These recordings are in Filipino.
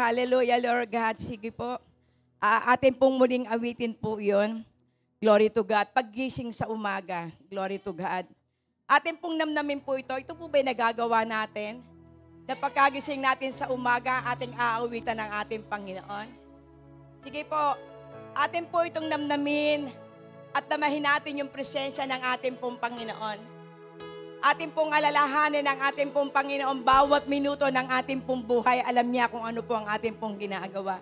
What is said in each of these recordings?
Hallelujah, Lord God. Sige po. Atin pong muling awitin po yun. Glory to God. Paggising sa umaga. Glory to God. Atin pong namnamin po ito. Ito po ba nagagawa natin? Na pagkagising natin sa umaga, ating aawitan ng ating Panginoon. Sige po. Atin po itong namnamin at damahin natin yung presensya ng ating pong Panginoon. Atin pong alalahanin ng ating pong Panginoon bawat minuto ng ating pong buhay. Alam niya kung ano po ang ating pong ginagawa.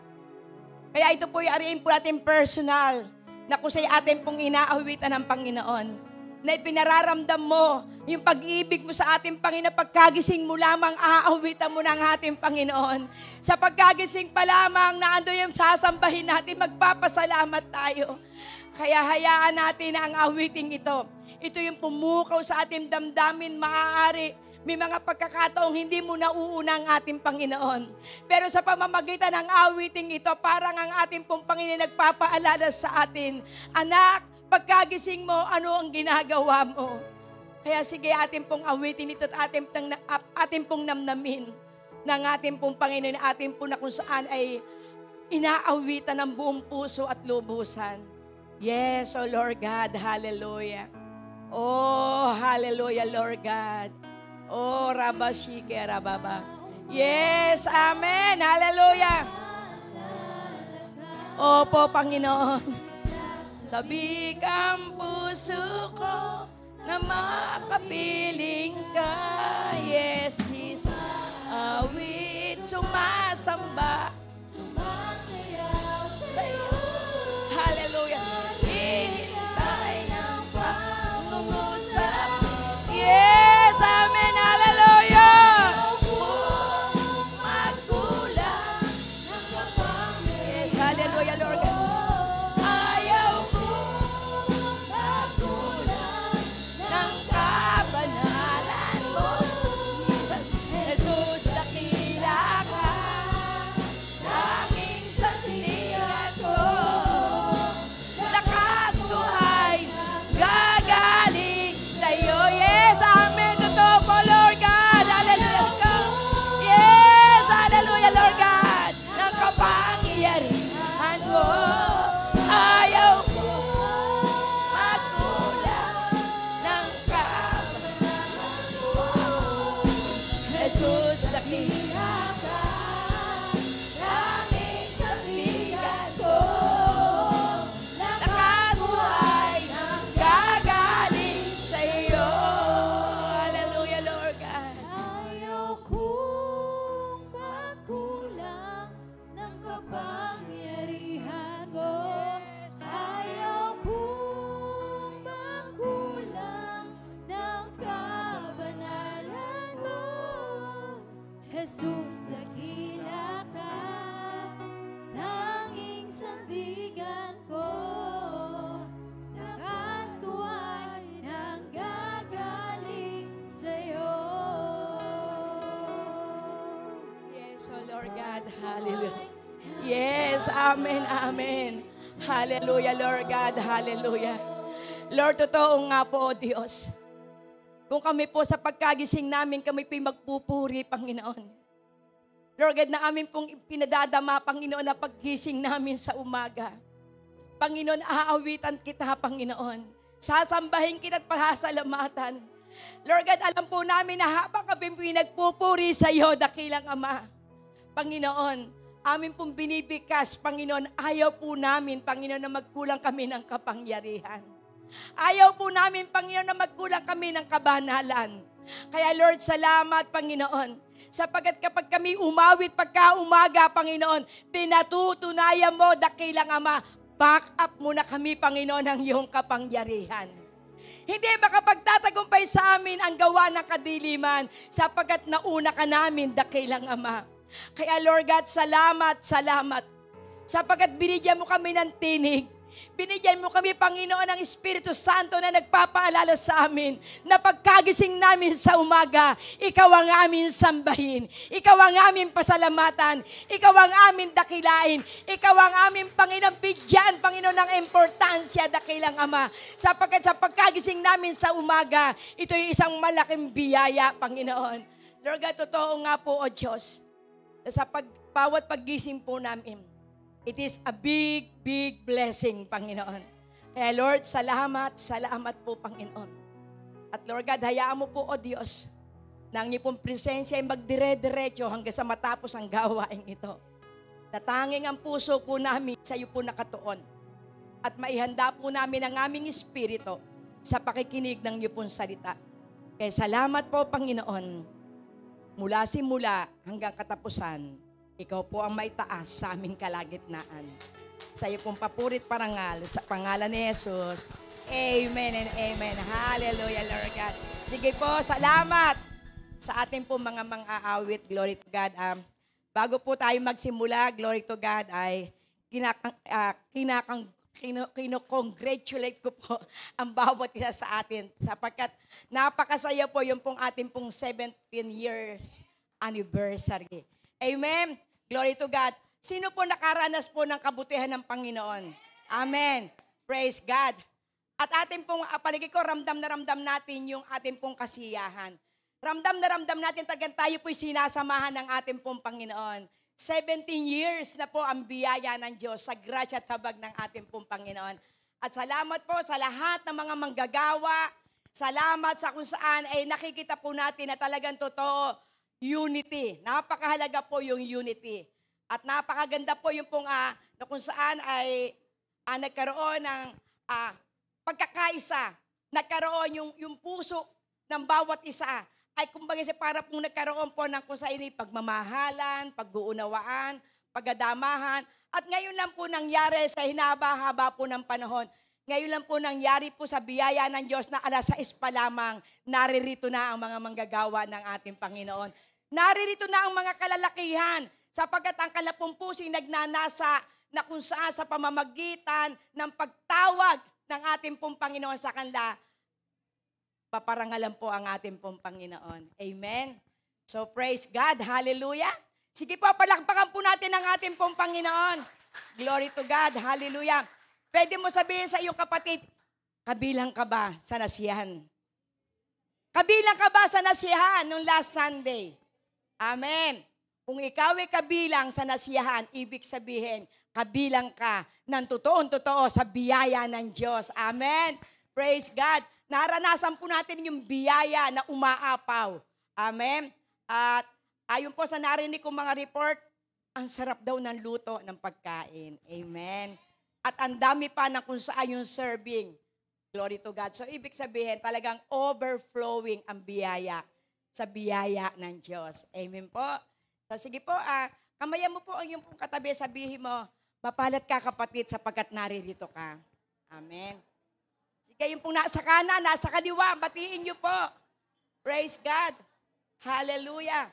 Kaya ito po i-ariin po natin personal na kung sa'y ating pong inaawitan ng Panginoon. Na ipinararamdam mo yung pag-ibig mo sa ating Panginoon. Pagkagising mo lamang, aawitan mo ng ating Panginoon. Sa pagkagising pa lamang na ando yung sasambahin natin, magpapasalamat tayo. Kaya hayaan natin na ang awiting ito. Ito yung pumukaw sa ating damdamin, maaari. May mga pagkakataong hindi mo nauuna ang ating Panginoon. Pero sa pamamagitan ng awiting ito, parang ang ating pong Panginoon nagpapaalala sa atin, anak, pagkagising mo, ano ang ginagawa mo? Kaya sige, ating pong awitin ito at ating pong namnamin ng ating pong Panginoon, ating pong na kung saan ay inaawitan ng buong puso at lubusan. Yes, oh Lord God, hallelujah. Oh, hallelujah, Lord God. Oh, Rabashike, Rababa. Yes, amen, hallelujah. Opo, Panginoon. Sabik ang puso ko na makapiling ka. Yes, Jesus. Awit, sumasamba. Sumasayaw sa'yo. Hallelujah. Hihintay ng pangungusap. Yes, amen, hallelujah. Magkulang ng kapangin. Yes, hallelujah, Lord God. Yes, amen, amen. Hallelujah, Lord God, hallelujah. Lord, totoo nga po, Diyos. Kung kami po sa pagkagising namin, kami po'y magpupuri, Panginoon. Lord God, na amin pong pinadadama, Panginoon, na paggising namin sa umaga. Panginoon, aawitan kita, Panginoon. Sasambahin kita at pasasalamatan. Lord God, alam po namin na habang kami po'y nagpupuri sa iyo, dakilang Ama. Panginoon, amin pong binibikas, Panginoon, ayaw po namin, Panginoon, na magkulang kami ng kapangyarihan. Ayaw po namin, Panginoon, na magkulang kami ng kabanalan. Kaya Lord, salamat, Panginoon, sapagkat kapag kami umawit pagka-umaga, Panginoon, pinatutunayan mo, dakilang Ama, back up muna kami, Panginoon, ng iyong kapangyarihan. Hindi makapagtatagumpay sa amin ang gawa ng kadiliman, sapagkat nauna ka namin, dakilang Ama. Kaya Lord God, salamat, salamat. Sapagkat binigyan mo kami ng tinig. Binigyan mo kami, Panginoon, ng Espiritu Santo na nagpapaalala sa amin na pagkagising namin sa umaga, ikaw ang aming sambahin. Ikaw ang aming pasalamatan. Ikaw ang aming dakilain. Ikaw ang aming, Panginoon, bigyan, Panginoon, ng importansya, dakilang Ama. Sapagkat sa pagkagising namin sa umaga, ito ay isang malaking biyaya, Panginoon. Lord God, totoo nga po, O Diyos, sa bawat paggising po namin, it is a big, big blessing, Panginoon. Kaya Lord, salamat po, Panginoon. At Lord God, hayaan mo po, O Diyos, na ang iyong presensya ay magdire-diretso hanggang sa matapos ang gawain ito. Tatanging ang puso po namin sa iyo po nakatuon. At maihanda po namin ang aming espiritu sa pakikinig ng iyo pong salita. Kaya salamat po, Panginoon. Mula simula hanggang katapusan, ikaw po ang may taas sa aming kalagitnaan. Sa iyo pong papurit parangal, sa pangalan ni Jesus. Amen and amen. Hallelujah, Lord God. Sige po, salamat sa ating po mga mang-aawit. Glory to God. Bago po tayo magsimula, glory to God, ay kino-congratulate ko po ang bawat isa sa atin sapagkat napakasaya po yung pong ating pong 17 years anniversary. Amen. Glory to God. Sino po nakaranas po ng kabutihan ng Panginoon? Amen. Praise God. At ating pong paligid ko, ramdam na ramdam natin yung ating pong kasiyahan. Ramdam na ramdam natin talagang tayo po'y sinasamahan ng ating pong Panginoon. 17 years na po ang biyaya ng Diyos sa grasya at habag ng ating pong Panginoon. At salamat po sa lahat ng mga manggagawa. Salamat sa kung saan ay nakikita po natin na talagang totoo, unity. Napakahalaga po yung unity. At napakaganda po yung pong na kung saan ay nagkaroon ng pagkakaisa. Nagkaroon yung puso ng bawat isa. Ay kumbaga para pong nagkaroon po ng kung saan pagmamahalan, pag-uunawaan, pagdadamahan. At ngayon lang po nangyari sa hinaba-haba po ng panahon. Ngayon lang po nangyari po sa biyaya ng Diyos na 6:00 pa lamang, naririto na ang mga manggagawa ng ating Panginoon. Naririto na ang mga kalalakihan sapagkat ang kalapong pusing nagnanasa na kung saan sa pamamagitan ng pagtawag ng ating pong Panginoon sa kanila, paparangalan po ang ating pong Panginoon. Amen. So praise God. Hallelujah. Sige po, palakpakan po natin ang ating pong Panginoon. Glory to God. Hallelujah. Pwede mo sabihin sa iyong kapatid, kabilang ka ba sa nasiyahan? Kabilang ka ba sa nasiyahan nung last Sunday? Amen. Kung ikaw ay kabilang sa nasiyahan, ibig sabihin, kabilang ka ng totoong-totoo sa biyaya ng Diyos. Amen. Praise God. Naranasan po natin yung biyaya na umaapaw. Amen. At ayon po sa narinig kong mga report, ang sarap daw ng luto ng pagkain. Amen. At ang dami pa ng kung saan yung serving. Glory to God. So ibig sabihin, talagang overflowing ang biyaya sa biyaya ng Diyos. Amen po. So sige po, kamayan mo po ang iyong pong katabi, sabihin mo, mapalad ka kapatid sapagkat naririto ka. Amen. Sige, yung pong nasa kanan, nasa kaliwa, batiin niyo po. Praise God. Hallelujah.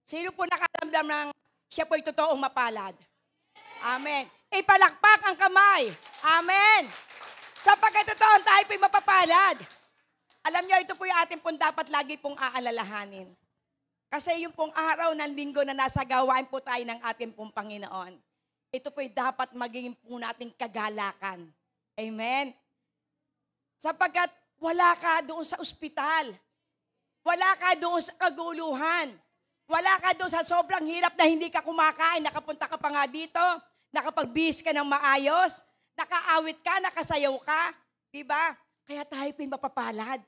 Sino po nakaramdam ng siya po'y totoong mapalad? Amen. Ipalakpak ang kamay. Amen. Sapagkat totoo, tayo po'y mapapalad. Alam niyo, ito po yung ating pong dapat lagi pong aalalahanin. Kasi yung pong araw ng linggo na nasa gawain po tayo ng ating pong Panginoon, ito po'y dapat maging po nating kagalakan. Amen. Sapagkat wala ka doon sa ospital. Wala ka doon sa kaguluhan. Wala ka doon sa sobrang hirap na hindi ka kumakain, nakapunta ka pa nga dito, nakapagbihis ka ng maayos, nakaawit ka, nakasayaw ka, diba? Kaya tayo po'y mapapalad.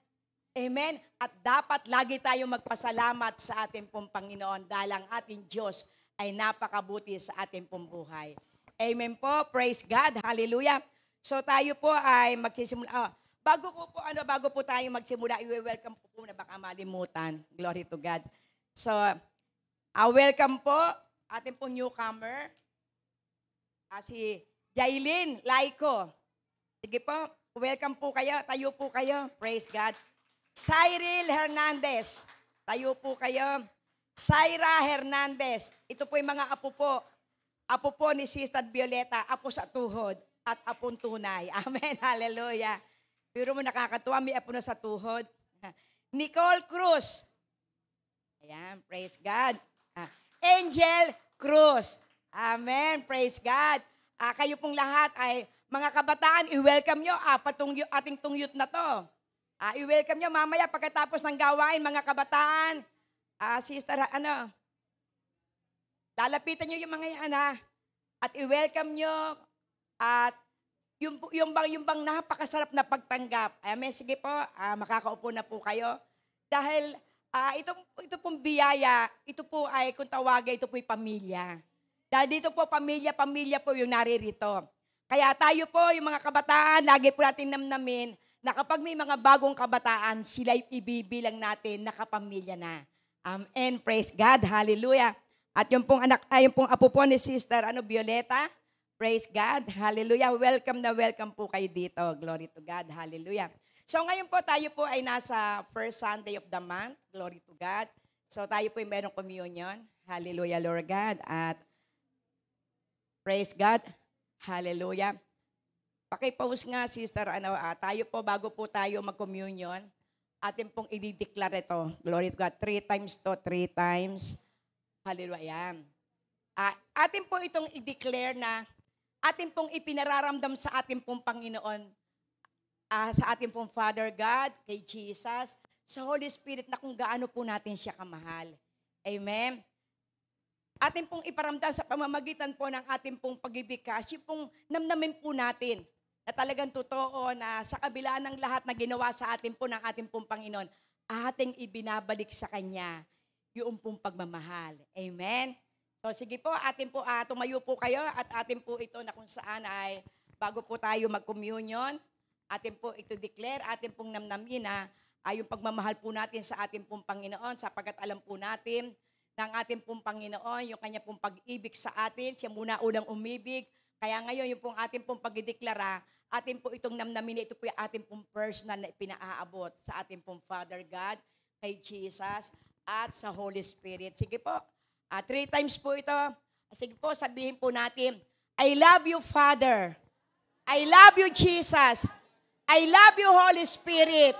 Amen? At dapat lagi tayong magpasalamat sa ating pong Panginoon dahil ang ating Diyos ay napakabuti sa ating pong buhay. Amen po. Praise God. Hallelujah. So tayo po ay magsisimula. Bago po tayo magsimula, i-welcome po na baka malimutan. Glory to God. So, welcome po ating pong newcomer, si Jailin Laiko. Sige po, welcome po kayo, tayo po kayo. Praise God. Cyril Hernandez, tayo po kayo. Syra Hernandez, ito po yung mga apo po. Apo po ni Sister Violeta, apo sa tuhod at apong tunay. Amen, hallelujah. Pero mo nakakatuwa, may apo na sa tuhod. Nicole Cruz. Ayan, praise God. Angel Cruz. Amen, praise God. Kayo pong lahat ay mga kabataan, i-welcome nyo. Ating tungyot na to. I-welcome nyo mamaya pagkatapos ng gawain, mga kabataan. Sister, lalapitan nyo yung mga yan, at i-welcome nyo. At yung bang napakasarap na pagtanggap. Sige po, makakaupo na po kayo. Dahil ito pong biyaya, ito po ay, kung tawagay, ito po ay pamilya. Dahil dito po, pamilya po yung naririto. Kaya tayo po, yung mga kabataan, lagi po natin namnamin na kapag may mga bagong kabataan, sila ibibilang natin na kapamilya na. Amen. Praise God. Hallelujah. At yung pong yung pong apo po ni Sister Violeta, praise God. Hallelujah. Welcome po kayo dito. Glory to God. Hallelujah. So ngayon po tayo po ay nasa first Sunday of the month. Glory to God. So tayo po ay mayroong communion. Hallelujah, Lord God. At praise God. Hallelujah. Paki-post nga, Sister, tayo po, bago po tayo mag-communion, atin pong i-declare ito. Glory to God. 3 times to, 3 times. Hallelujah. Atin po itong i-declare na atin pong ipinararamdam sa atin pong Panginoon, sa atin pong Father God, kay Jesus, sa Holy Spirit na kung gaano po natin siya kamahal. Amen. Atin pong iparamdam sa pamamagitan po ng atin pong pag-ibig kasi pong namnamin po natin na talagang totoo na sa kabila ng lahat na ginawa sa atin po ng ating pong Panginoon, ating ibinabalik sa Kanya yung pong pagmamahal. Amen? So sige po, atin po, tumayo po kayo at atin po ito na kung saan ay bago po tayo mag-communion, atin po ito declare, atin pong namnamin na yung pagmamahal po natin sa ating pong Panginoon sapagkat alam po natin ng ating pong Panginoon, yung Kanya pong pag-ibig sa atin, siya muna unang umibig. Kaya ngayon, yung pong ating pong pagdideklara, atin po itong namnamin, ito po yung ating pong personal na ipinaaabot sa ating pong Father God, kay Jesus, at sa Holy Spirit. Sige po, 3 times po ito. Sige po, sabihin po natin, I love you, Father. I love you, Jesus. I love you, Holy Spirit.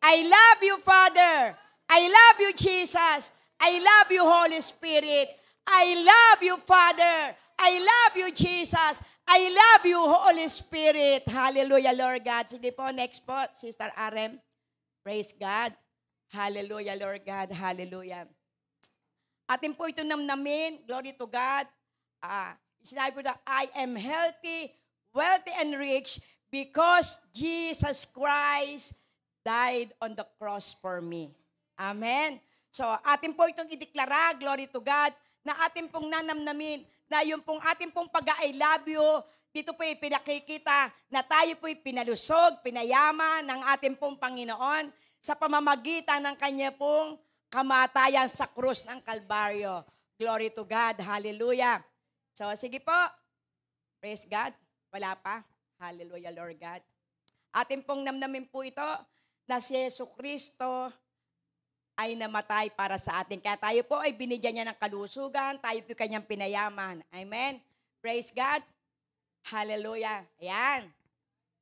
I love you, Father. I love you, Jesus. I love you, Holy Spirit. I love you, Father. I love you, Jesus. I love you, Holy Spirit. Hallelujah, Lord God. Sige po, next po, Sister Arem. Praise God. Hallelujah, Lord God. Hallelujah. Atin po ito namnamin. Glory to God. Sinabi po na, I am healthy, wealthy, and rich because Jesus Christ died on the cross for me. Amen. So, atin po itong ideklara, glory to God, na atin pong nanamnamin, na yung pong atin pong pag-I love you, dito po pinakikita na tayo po pinalusog, pinayaman ng ating pong Panginoon sa pamamagitan ng Kanya pong kamatayan sa krus ng Kalbaryo. Glory to God. Hallelujah. So, sige po. Praise God. Wala pa. Hallelujah, Lord God. Atin pong namnamin po ito na si Jesucristo ay namatay para sa atin. Kaya tayo po ay binigyan niya ng kalusugan, tayo po kanyang pinayaman. Amen. Praise God. Hallelujah. Ayan.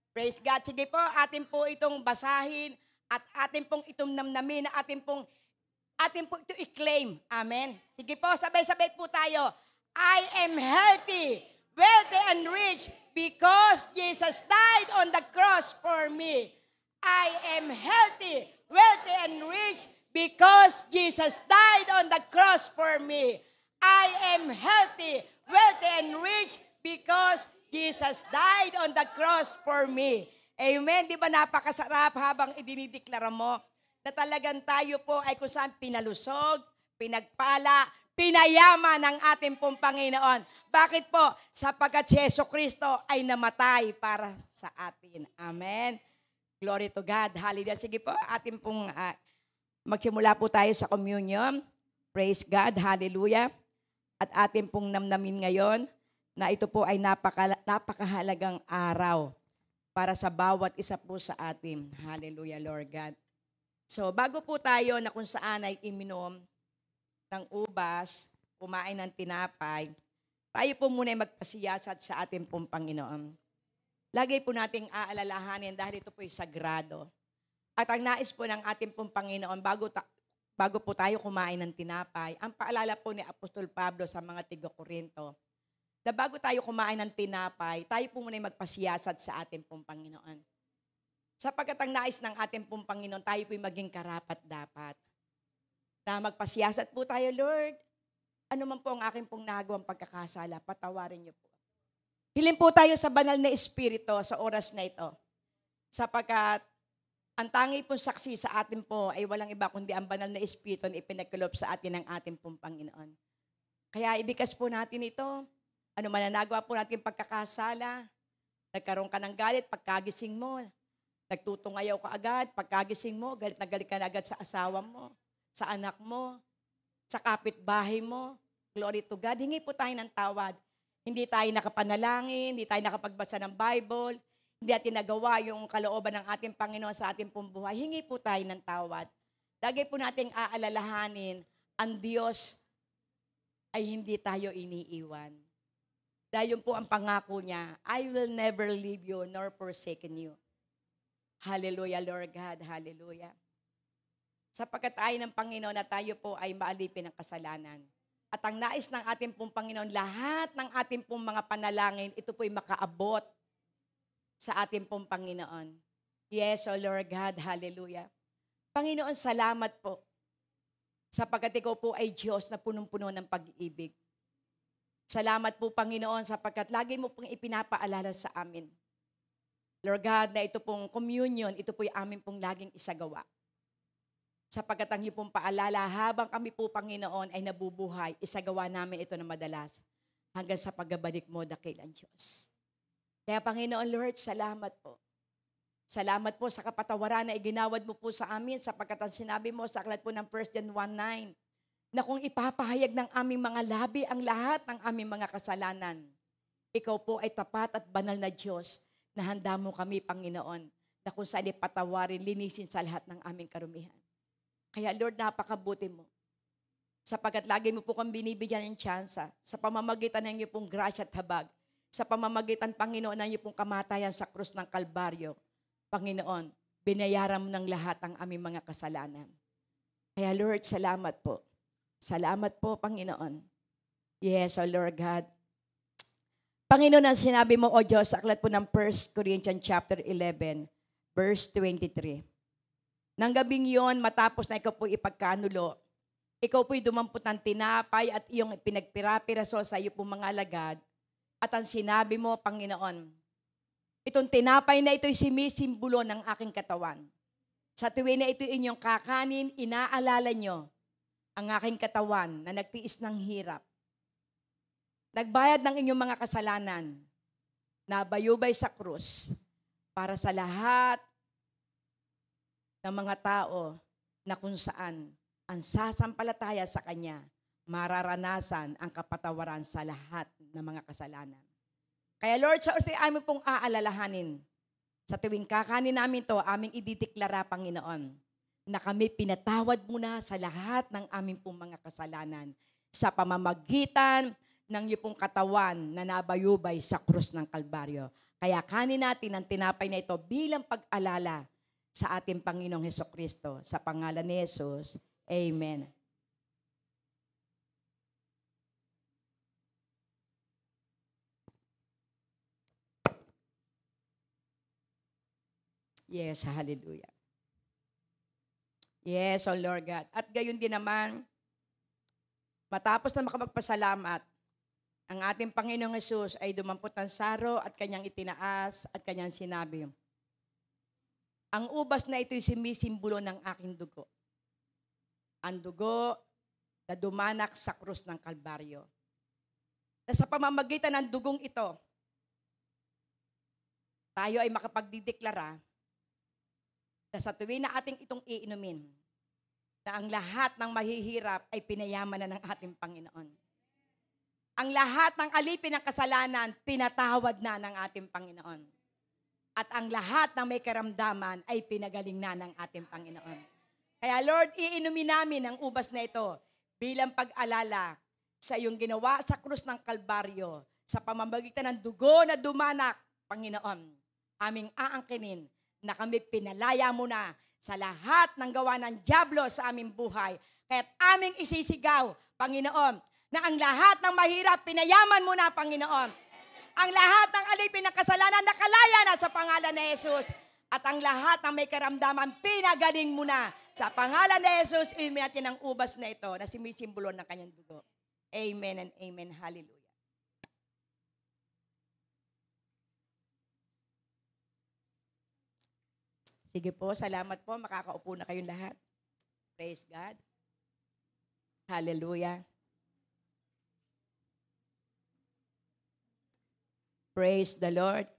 Praise God. Sige po, atin po itong basahin at atin pong itong namnamin na atin po ito i-claim. Amen. Sige po, sabay-sabay po tayo. I am healthy, wealthy, and rich because Jesus died on the cross for me. I am healthy, wealthy, and rich because Jesus died on the cross for me. I am healthy, wealthy, and rich because Jesus died on the cross for me. Amen. Di ba napakasarap habang idinideklara mo na talagang tayo po ay kung saan pinalusog, pinagpala, pinayaman ng ating pong Panginoon. Bakit po? Sapagkat si Jesucristo ay namatay para sa atin. Amen. Glory to God. Hallelujah. Sige po, ating pong magsimula po tayo sa communion. Praise God. Hallelujah. At atin pong namnamin ngayon na ito po ay napakahalagang araw para sa bawat isa po sa atin. Hallelujah, Lord God. So, bago po tayo na kung saan ay iminom ng ubas, kumain ng tinapay, tayo po muna ay magpasiyasat sa ating pong Panginoon. Lagi po nating aalalahanin dahil ito po ay sagrado. At ang nais po ng ating pong Panginoon, bago po tayo kumain ng tinapay, ang paalala po ni Apostol Pablo sa mga tiga-Korinto, na bago tayo kumain ng tinapay, tayo po muna magpasiyasat sa ating pong Panginoon. Sapagkat ang nais ng ating pong Panginoon, tayo po'y maging karapat-dapat. Na magpasiyasat po tayo, Lord. Ano man po ang aking pong nagawang pagkakasala, patawarin niyo po. Hiling po tayo sa banal na Espiritu sa oras na ito. Sapagkat ang tangi pong saksi sa atin po ay walang iba kundi ang banal na Espiritu na ipinagkaloob sa atin ng ating pong Panginoon. Kaya ibigas po natin ito. Ano man ang nagawa po natin pagkakasala, nagkaroon ka ng galit pagkagising mo, nagtutungayaw ka agad pagkagising mo, galit na galit ka na agad sa asawa mo, sa anak mo, sa kapitbahay mo. Glory to God. Hingi po tayo ng tawad. Hindi tayo nakapanalangin, hindi tayo nakapagbasa ng Bible, hindi natin nagawa yung kalooban ng ating Panginoon sa ating pong buhay. Hingi po tayo ng tawad. Lagi po nating aalalahanin, ang Diyos ay hindi tayo iniiwan. Dahil yun po ang pangako niya, I will never leave you nor forsaken you. Hallelujah, Lord God. Hallelujah. Sapagkat tayo ng Panginoon na tayo po ay maalipin ng kasalanan. At ang nais ng ating pong Panginoon, lahat ng ating pong mga panalangin, ito po'y makaabot sa ating pong Panginoon. Yes, O Lord God. Hallelujah. Panginoon, salamat po. Sapagkat ikaw po ay Diyos na punong-puno ng pag-ibig. Salamat po, Panginoon, sapagkat lagi mo pong ipinapaalala sa amin. Lord God, na ito pong communion, ito po'y amin pong laging isagawa. Sapagkat ang iyong pong paalala, habang kami po, Panginoon, ay nabubuhay, isagawa namin ito na madalas hanggang sa pagbabalik mo, dakilang Diyos. Kaya, Panginoon, Lord, salamat po. Salamat po sa kapatawaran na iginawad mo po sa amin, sapagkat ang sinabi mo sa aklat po ng 1 John 1:9, na kung ipapahayag ng aming mga labi ang lahat ng aming mga kasalanan, ikaw po ay tapat at banal na Diyos na handa mo kami, Panginoon, na kung saan ipatawarin, linisin sa lahat ng aming karumihan. Kaya Lord, napakabuti mo. Sapagkat lagi mo po kang binibigyan ng tsansa sa pamamagitan ng iyong pong grasya at habag, sa pamamagitan, Panginoon, ng iyong pong kamatayan sa krus ng Kalbaryo. Panginoon, binayaran mo ng lahat ang aming mga kasalanan. Kaya Lord, salamat po. Salamat po, Panginoon. Yes, O Lord God. Panginoon, ang sinabi mo, O Diyos, sa aklat po ng 1 Corinthians chapter 11, verse 23. Nang gabing yon, matapos na ikaw po ipagkanulo, ikaw po'y dumampot ng tinapay at iyong pinagpira-piraso sa iyo pong mga alagad. At ang sinabi mo, Panginoon, itong tinapay na ito'y sumisimbolo ng aking katawan. Sa tuwing na ito inyong kakanin, inaalala nyo ang aking katawan na nagtiis ng hirap. Nagbayad ng inyong mga kasalanan, nabayubay sa krus para sa lahat ng mga tao na kung saan ang sasampalataya sa Kanya, mararanasan ang kapatawaran sa lahat ng mga kasalanan. Kaya Lord, sa oras ay amin pong aalalahanin. Sa tuwing kakanin namin to, aming idideklara, Panginoon, na kami pinatawad muna sa lahat ng aming pong mga kasalanan sa pamamagitan ng iyong pong katawan na nabayubay sa krus ng Kalbaryo. Kaya kanin natin ang tinapay na ito bilang pag-alala sa ating Panginoong Hesukristo. Sa pangalan ni Jesus, Amen. Yes, hallelujah. Yes, O Lord God. At gayon din naman, matapos na makapagpasalamat, ang ating Panginoong Jesus ay dumampot ng saro at kanyang itinaas at kanyang sinabi, ang ubas na ito'y sumisimbolo ng aking dugo. Ang dugo na dumanak sa krus ng Kalbaryo. Na sa pamamagitan ng dugong ito, tayo ay makapagdideklara na sa tuwing na ating itong iinumin, na ang lahat ng mahihirap ay pinayaman na ng ating Panginoon. Ang lahat ng alipin ng kasalanan, pinatawad na ng ating Panginoon. At ang lahat ng may karamdaman ay pinagaling na ng ating Panginoon. Kaya Lord, iinumin namin ang ubas na ito bilang pag-alala sa iyong ginawa sa krus ng Kalbaryo, sa pamamagitan ng dugo na dumanak, Panginoon, aming aangkinin na kami pinalaya mo na sa lahat ng gawa ng dyablo sa aming buhay. Kaya't aming isisigaw, Panginoon, na ang lahat ng mahirap, pinayaman mo na, Panginoon. Ang lahat ng alipin ng kasalanan, nakalaya na sa pangalan ni Jesus. At ang lahat ng may karamdaman, pinagaling mo na. Sa pangalan ni Jesus, inumin natin ang ubas na ito na sumisimbolo ng kanyang dugo. Amen and amen. Hallelujah. Sige po, salamat po. Makakaupo na kayong lahat. Praise God. Hallelujah. Praise the Lord.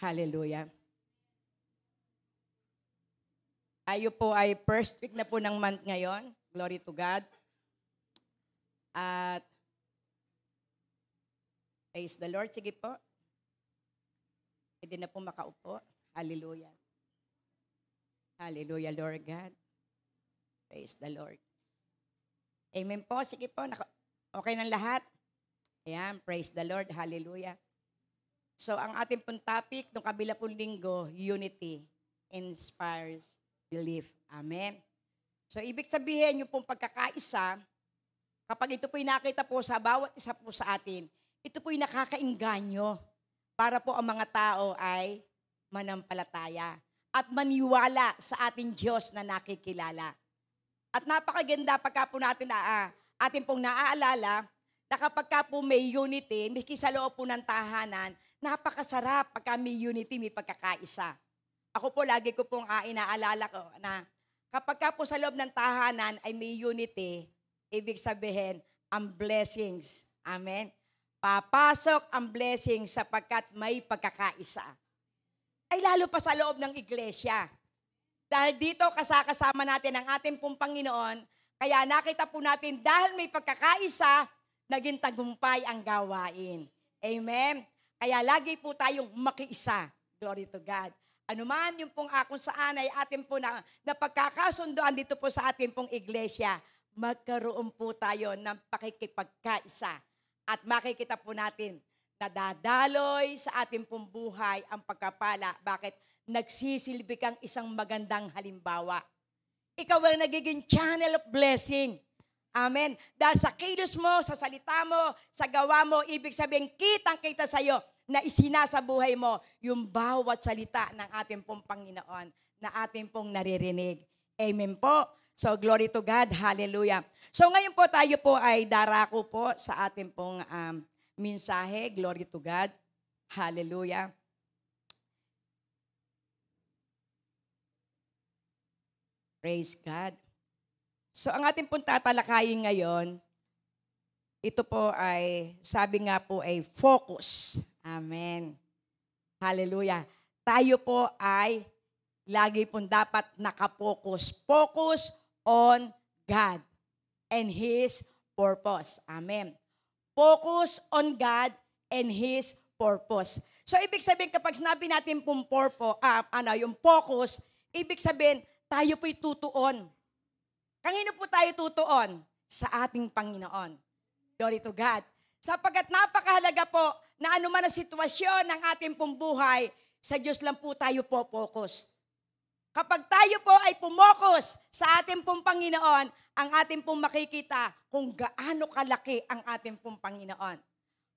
Hallelujah. Tayo po ay first week na po ng month ngayon. Glory to God. At praise the Lord. Sige po. Pwede na po makaupo. Hallelujah. Hallelujah, Lord God. Praise the Lord. Amen po. Sige po. Okay ng lahat? Ayan. Praise the Lord. Hallelujah. So, ang ating pong topic, nung kabila pong linggo, unity inspires belief. Amen. So, ibig sabihin, yung pong pagkakaisa, kapag ito po'y nakita po sa bawat isa po sa atin, ito po'y nakakainganyo para po ang mga tao ay manampalataya at maniwala sa ating Diyos na nakikilala. At napakaganda pagka po natin atin pong naaalala na kapag ka po may unity, miski sa loob po ng tahanan, napakasarap pagka may unity, may pagkakaisa. Ako po, lagi ko pong inaalala ko na kapag ka po sa loob ng tahanan ay may unity, ibig sabihin, ang blessings. Amen? Papasok ang blessings sapagkat may pagkakaisa. Ay lalo pa sa loob ng iglesia. Dahil dito kasama natin ang ating pong Panginoon, kaya nakita po natin dahil may pagkakaisa, naging tagumpay ang gawain. Amen? Kaya lagi po tayong makiisa. Glory to God. Ano man yung pong kung saan ay atin po na pagkakasundoan dito po sa ating pong iglesia, magkaroon po tayo ng pakikipagkaisa. At makikita po natin na dadaloy sa ating pong buhay ang pagkapala. Bakit? Nagsisilbi kang isang magandang halimbawa. Ikaw ang nagiging channel of blessing. Amen. Dahil sa kilos mo, sa salita mo, sa gawa mo, ibig sabihin, kitang-kita sa'yo na isinasabuhay mo yung bawat salita ng ating pong Panginoon na ating pong naririnig. Amen po. So, glory to God. Hallelujah. So, ngayon po tayo po ay darako po sa ating pong mensahe. Glory to God. Hallelujah. Praise God. So, ang ating pong tatalakayin ngayon, ito po ay, sabi nga po ay focus. Amen. Hallelujah. Tayo po ay lagi pong dapat nakapokus. Focus on God and His purpose. Amen. Focus on God and His purpose. So, ibig sabihin kapag sinabi natin pong purpose, yung focus, ibig sabihin tayo po'y tutuon. Kanino po tayo tutuon? Sa ating Panginoon. Glory to God. Sapagkat napakahalaga po na anuman ang sitwasyon ng ating pong buhay, sa Diyos lang po tayo po focus. Kapag tayo po ay pumokus sa ating pong Panginoon, ang ating pong makikita kung gaano kalaki ang ating pong Panginoon.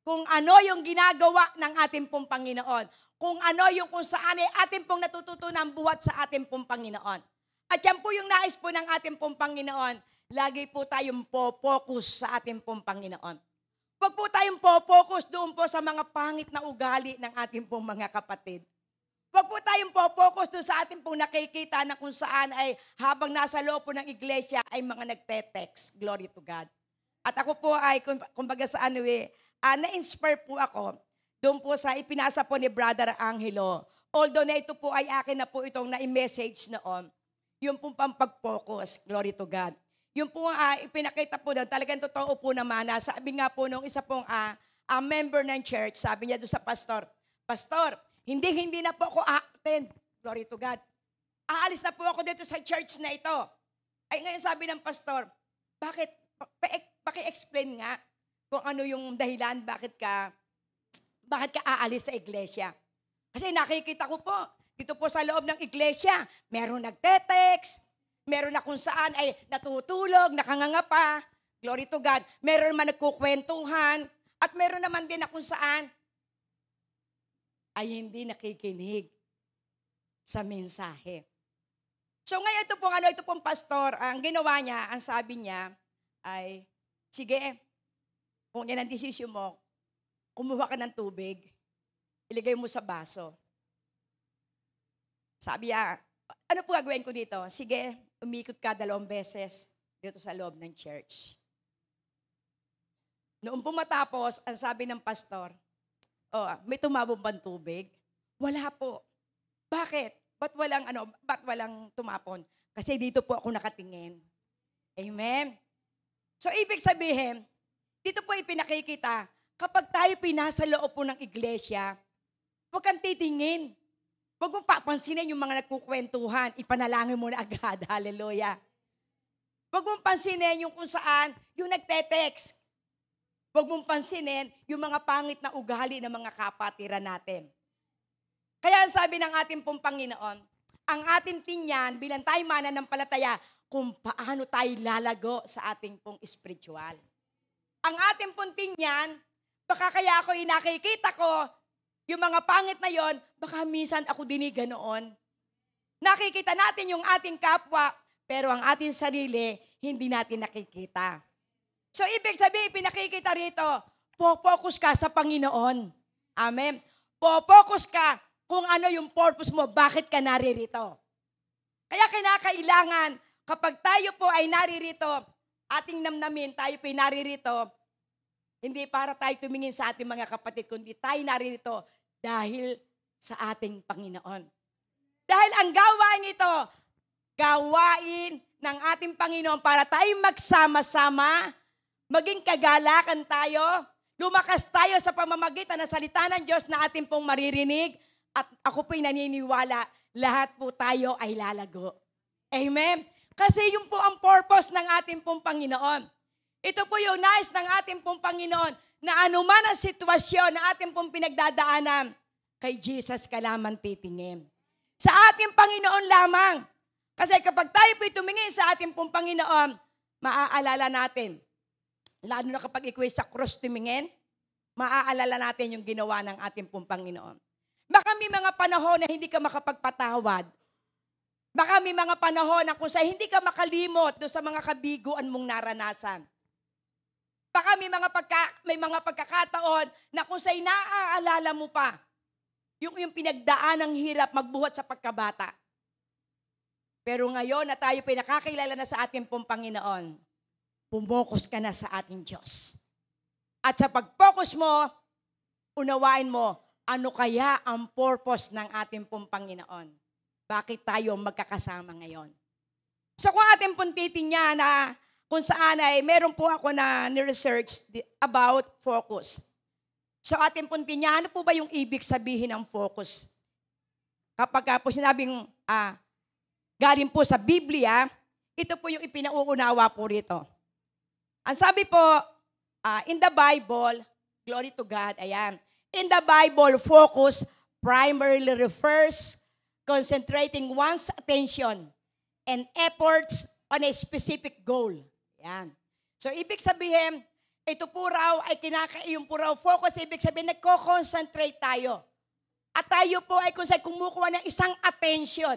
Kung ano yung ginagawa ng ating pong Panginoon. Kung ano yung kung saan ay ating pong natututunan buhat sa ating pong Panginoon. At yan po yung nais po ng ating pong Panginoon. Lagi po tayong po-focus sa ating pong Panginoon. Huwag po tayong po-focus doon po sa mga pangit na ugali ng ating pong mga kapatid. Huwag po tayong po-focus doon sa ating pong nakikita na kung saan ay habang nasa loob po ng iglesia ay mga nagte-text. Glory to God. At ako po ay, kumbaga sa na-inspire po ako doon po sa ipinasa po ni Brother Angelo. Although na ito po ay akin na po itong na-message noon. Yung pong pampag-focus, glory to God. Yung pong ipinakita po doon, talagang totoo po naman na sabi nga po nung isa pong member ng church, sabi niya doon sa pastor, Pastor, hindi na po ako attend, glory to God. Aalis na po ako dito sa church na ito. Ay ngayon sabi ng pastor, bakit? Paki-explain nga kung ano yung dahilan, bakit ka aalis sa iglesia. Kasi nakikita ko po, dito po sa loob ng iglesia, meron nagte-text, meron na kung saan ay natutulog, nakanganga glory to God, meron naman nagkukwentuhan, at meron naman din na kung saan ay hindi nakikinig sa mensahe. So ngayon ito pong pastor, ang ginawa niya, ang sabi niya ay, sige, kung yan ang desisyon mo, kumuha ka ng tubig, ilagay mo sa baso. Sabi niya, ano po gagawin ko dito? Sige, umikot ka 2 beses dito sa loob ng church. Noong pumatapos, ang sabi ng pastor, may tumabong bang tubig? Wala po. Bakit? Ba't walang tumapon? Kasi dito po ako nakatingin. Amen? So, ibig sabihin, dito po ipinakikita, kapag tayo pinasa loob po ng iglesia, huwag kang titingin. Huwag mong papansinin yung mga nagkukwentuhan. Ipanalangin mo na agad. Hallelujah. Huwag mong pansinin yung kung saan, yung nagte-text. Huwag mong pansinin yung mga pangit na ugali ng mga kapatiran natin. Kaya ang sabi ng ating pong Panginoon, ang ating tingnan bilang tayo mananampalataya kung paano tayo lalago sa ating pong spiritual. Ang ating pong tingnan, baka kaya ako nakikita ko, yung mga pangit na yon, baka minsan ako diniga noon. Nakikita natin yung ating kapwa, pero ang ating sarili, hindi natin nakikita. So ibig sabihin, pinakikita rito, focus ka sa Panginoon. Amen. Focus ka kung ano yung purpose mo, bakit ka naririto. Kaya kinakailangan, kapag tayo po ay naririto, ating namnamin, tayo po ay naririto, hindi para tayo tumingin sa ating mga kapatid, kundi tayo naririto dahil sa ating Panginoon. Dahil ang gawain ito, gawain ng ating Panginoon para tayo magsama-sama, maging kagalakan tayo, lumakas tayo sa pamamagitan ng salita ng Diyos na ating pong maririnig, at ako po'y naniniwala, lahat po tayo ay lalago. Amen? Kasi yun po ang purpose ng ating pong Panginoon. Ito po yung nais ng ating pong Panginoon na anuman ang sitwasyon na ating pong pinagdadaanan, kay Jesus ka lamang titingin. Sa ating Panginoon lamang. Kasi kapag tayo po'y tumingin sa ating pong Panginoon, maaalala natin, lalo na kapag ikaw sa cross tumingin, maaalala natin yung ginawa ng ating pong Panginoon. Baka may mga panahon na hindi ka makapagpatawad. Baka may mga panahon na kung sa hindi ka makalimot doon sa mga kabiguan mong naranasan. Baka may mga pagkakataon na kung sa naaalala mo pa, yung pinagdaan ng hirap magbuhat sa pagkabata. Pero ngayon na tayo pinakakilala na sa ating pong Panginoon, pumokus ka na sa ating Diyos. At sa pag-focus mo, unawain mo, ano kaya ang purpose ng ating pong Panginoon? Bakit tayo magkakasama ngayon? So kung ating pong titingnan na kung saan ay meron po ako na ni-research about focus. So ating pong tingnan, ano po ba yung ibig sabihin ng focus? Kapag po sinabing galing po sa Biblia, ito po yung ipinauunawa po rito. Ang sabi po, in the Bible, glory to God, ayan. In the Bible, focus primarily refers concentrating one's attention and efforts on a specific goal. Yan. So, ibig sabihin, ito po raw ay yung po raw focus, ibig sabihin, nagko-concentrate tayo. At tayo po ay kumukuha ng isang attention.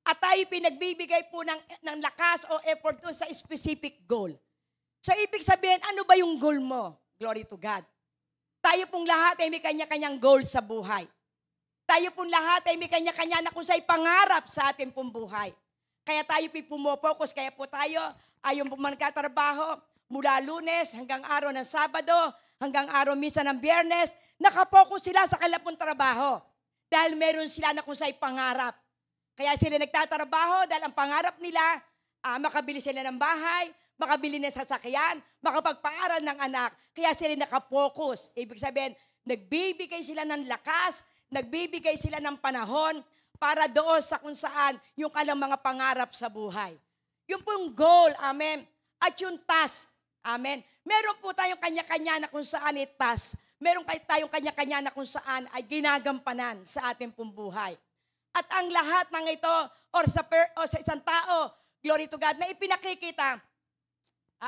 At tayo pinagbibigay po ng lakas o effort doon sa specific goal. So, ibig sabihin, ano ba yung goal mo? Glory to God. Tayo pong lahat ay may kanya-kanyang goal sa buhay. Tayo pong lahat ay may kanya-kanya na kung sa'y pangarap sa ating pong buhay. Kaya tayo pumofocus, kaya po tayo ayaw po magkatrabaho mula Lunes hanggang araw ng Sabado, hanggang araw minsan ng Biyernes, nakapokus sila sa kanilang pong trabaho. Dahil meron sila na kung sa'y pangarap. Kaya sila nagtatrabaho dahil ang pangarap nila, makabili sila ng bahay, makabili ng sasakyan, makapagpaaral ng anak. Kaya sila nakapokus. Ibig sabihin, nagbibigay sila ng lakas, nagbibigay sila ng panahon para doon sa kung saan yung kanilang mga pangarap sa buhay. Yung pong goal, amen. At yung task, amen. Meron po tayong kanya-kanya na kung saan task. Meron tayong kanya-kanya na kung saan ay ginagampanan sa ating pong buhay. At ang lahat ng ito, or sa isang tao, glory to God, na ipinakikita,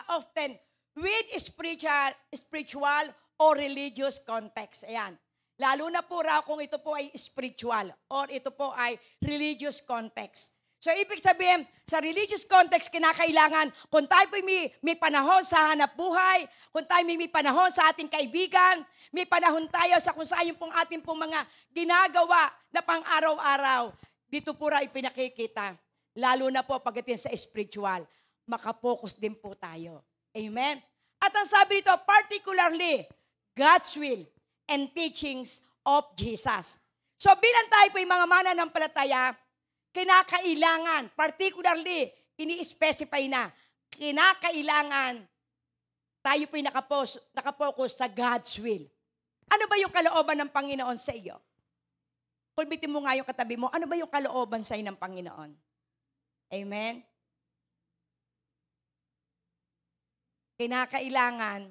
often with spiritual or religious context. Ayan. Lalo na po raw kung ito po ay spiritual or ito po ay religious context. So, ibig sabihin, sa religious context, kinakailangan, kung tayo po may panahon sa hanap buhay, kung tayo may panahon sa ating kaibigan, may panahon tayo sa kung saan yung pong ating pong mga ginagawa na pang araw-araw, dito po raw ipinakikita. Lalo na po pagdating sa spiritual, makapokus din po tayo. Amen? At ang sabi dito, particularly, God's will and teachings of Jesus. So bilang tayo po yung mga mananampalataya, kinakailangan, particularly, ini-specify na, kinakailangan tayo po'y nakapokus sa God's will. Ano ba yung kalooban ng Panginoon sa iyo? Pulbitin mo nga yung katabi mo, ano ba yung kalooban sa iyo ng Panginoon? Amen? Kinakailangan,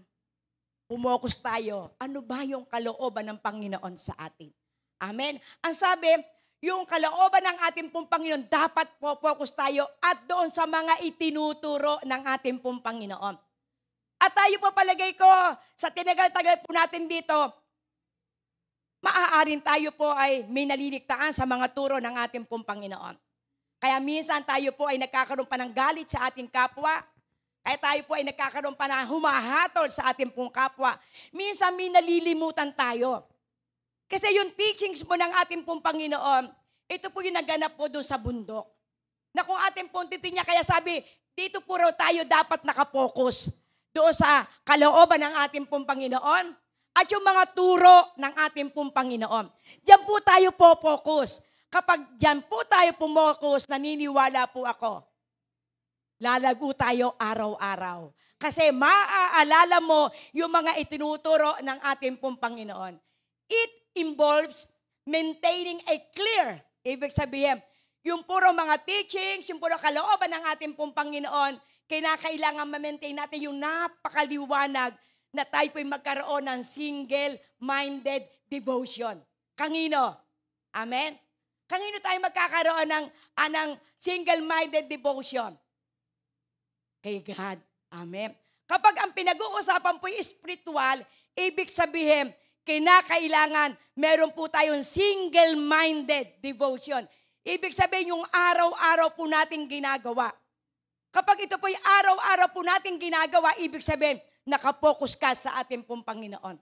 pumokus tayo, ano ba yung kalooban ng Panginoon sa atin? Amen? Ang sabi, yung kalooban ng ating pong Panginoon, dapat po focus tayo at doon sa mga itinuturo ng ating pong Panginoon. At tayo po palagay ko, sa tinagal-tagal po natin dito, maaaring tayo po ay may naliligtaan sa mga turo ng ating pong Panginoon. Kaya minsan tayo po ay nagkakaroon pa ng galit sa ating kapwa. Kaya tayo po ay nagkakaroon pa ng humahatol sa ating pong kapwa. Minsan may nalilimutan tayo. Kasi yung teachings mo ng ating pong Panginoon, ito po yung naganap po doon sa bundok. Na kung ating pong titingnan, kaya sabi, dito po raw tayo dapat nakapokus doon sa kalooban ng ating pong Panginoon at yung mga turo ng ating pong Panginoon. Diyan po tayo po focus. Kapag diyan po tayo pumokus, naniniwala po ako, lalago tayo araw-araw. Kasi maaalala mo yung mga itinuturo ng ating pong Panginoon. It involves maintaining a clear, ibig sabihin, yung puro mga teachings, yung puro kalooban ng ating pong Panginoon, kinakailangan ma-maintain natin yung napakaliwanag na tayo po'y magkaroon ng single-minded devotion. Kanino? Amen? Kanino tayo magkakaroon ng single-minded devotion? Kay God. Amen? Kapag ang pinag-uusapan po'y spiritual, ibig sabihin, kinakailangan meron po tayong single-minded devotion. Ibig sabihin yung araw-araw po nating ginagawa. Kapag ito po'y araw-araw po nating ginagawa, ibig sabihin, nakapokus ka sa ating pong Panginoon.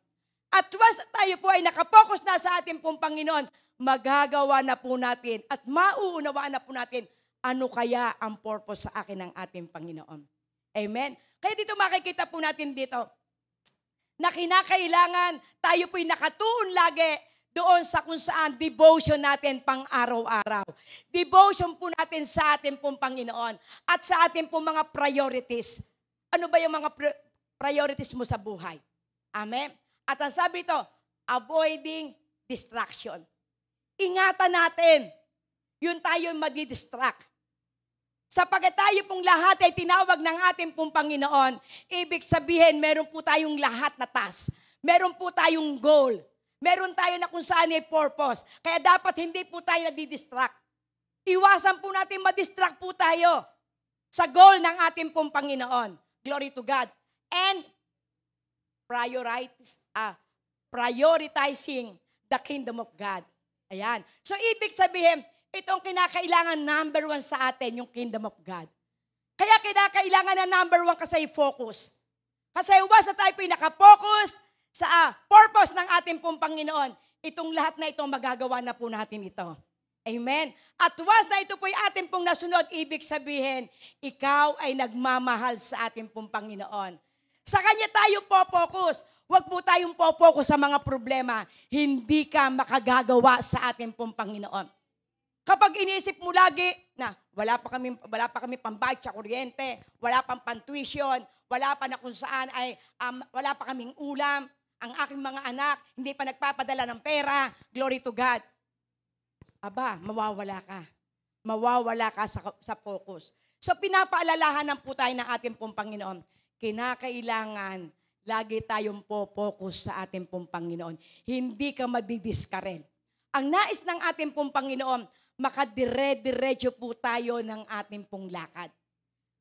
At once tayo po ay nakapokus na sa ating pong Panginoon, magagawa na po natin at mauunawaan na po natin ano kaya ang purpose sa akin ng ating Panginoon. Amen? Kaya dito makikita po natin dito, na kinakailangan tayo po'y nakatuon lagi doon sa kung saan devotion natin pang araw-araw. Devotion po natin sa ating pong Panginoon at sa ating pong mga priorities. Ano ba yung mga priorities mo sa buhay? Amen? At ang sabi ito, avoiding distraction. Ingatan natin, yun tayo madidistract. Sapagat tayo pong lahat ay tinawag ng ating pong Panginoon, ibig sabihin, meron po tayong lahat na task. Meron po tayong goal. Meron tayo na kung saan ay purpose. Kaya dapat hindi po tayo nadidistract. Iwasan po natin madistract po tayo sa goal ng ating pong Panginoon. Glory to God. And prioritizing the kingdom of God. Ayan. So, ibig sabihin, itong kinakailangan number 1 sa atin, yung kingdom of God. Kaya kinakailangan na number 1 kasi focus. Kasi once na tayo po'y nakapokus sa purpose ng ating pong Panginoon, itong lahat na itong magagawa na po natin ito. Amen? At once na ito po'y ating pong nasunod, ibig sabihin, ikaw ay nagmamahal sa ating pong Panginoon. Sa Kanya tayo po-focus. Huwag po tayong po-focus sa mga problema. Hindi ka makagagawa sa ating pong Panginoon. Kapag inisip mo lagi na wala pa kami pambayad sa kuryente, wala pang pantuition, wala pa na kung saan ay wala pa kaming ulam, ang aking mga anak hindi pa nagpapadala ng pera, glory to God. Aba, mawawala ka. Mawawala ka sa focus. So pinapaalalahanan po tayo ng ating pong Panginoon, kinakailangan lagi tayong po-focus sa ating pong Panginoon. Hindi ka madidiskarel. Ang nais ng ating pong Panginoon, makadire-diretso po tayo ng ating pong lakad.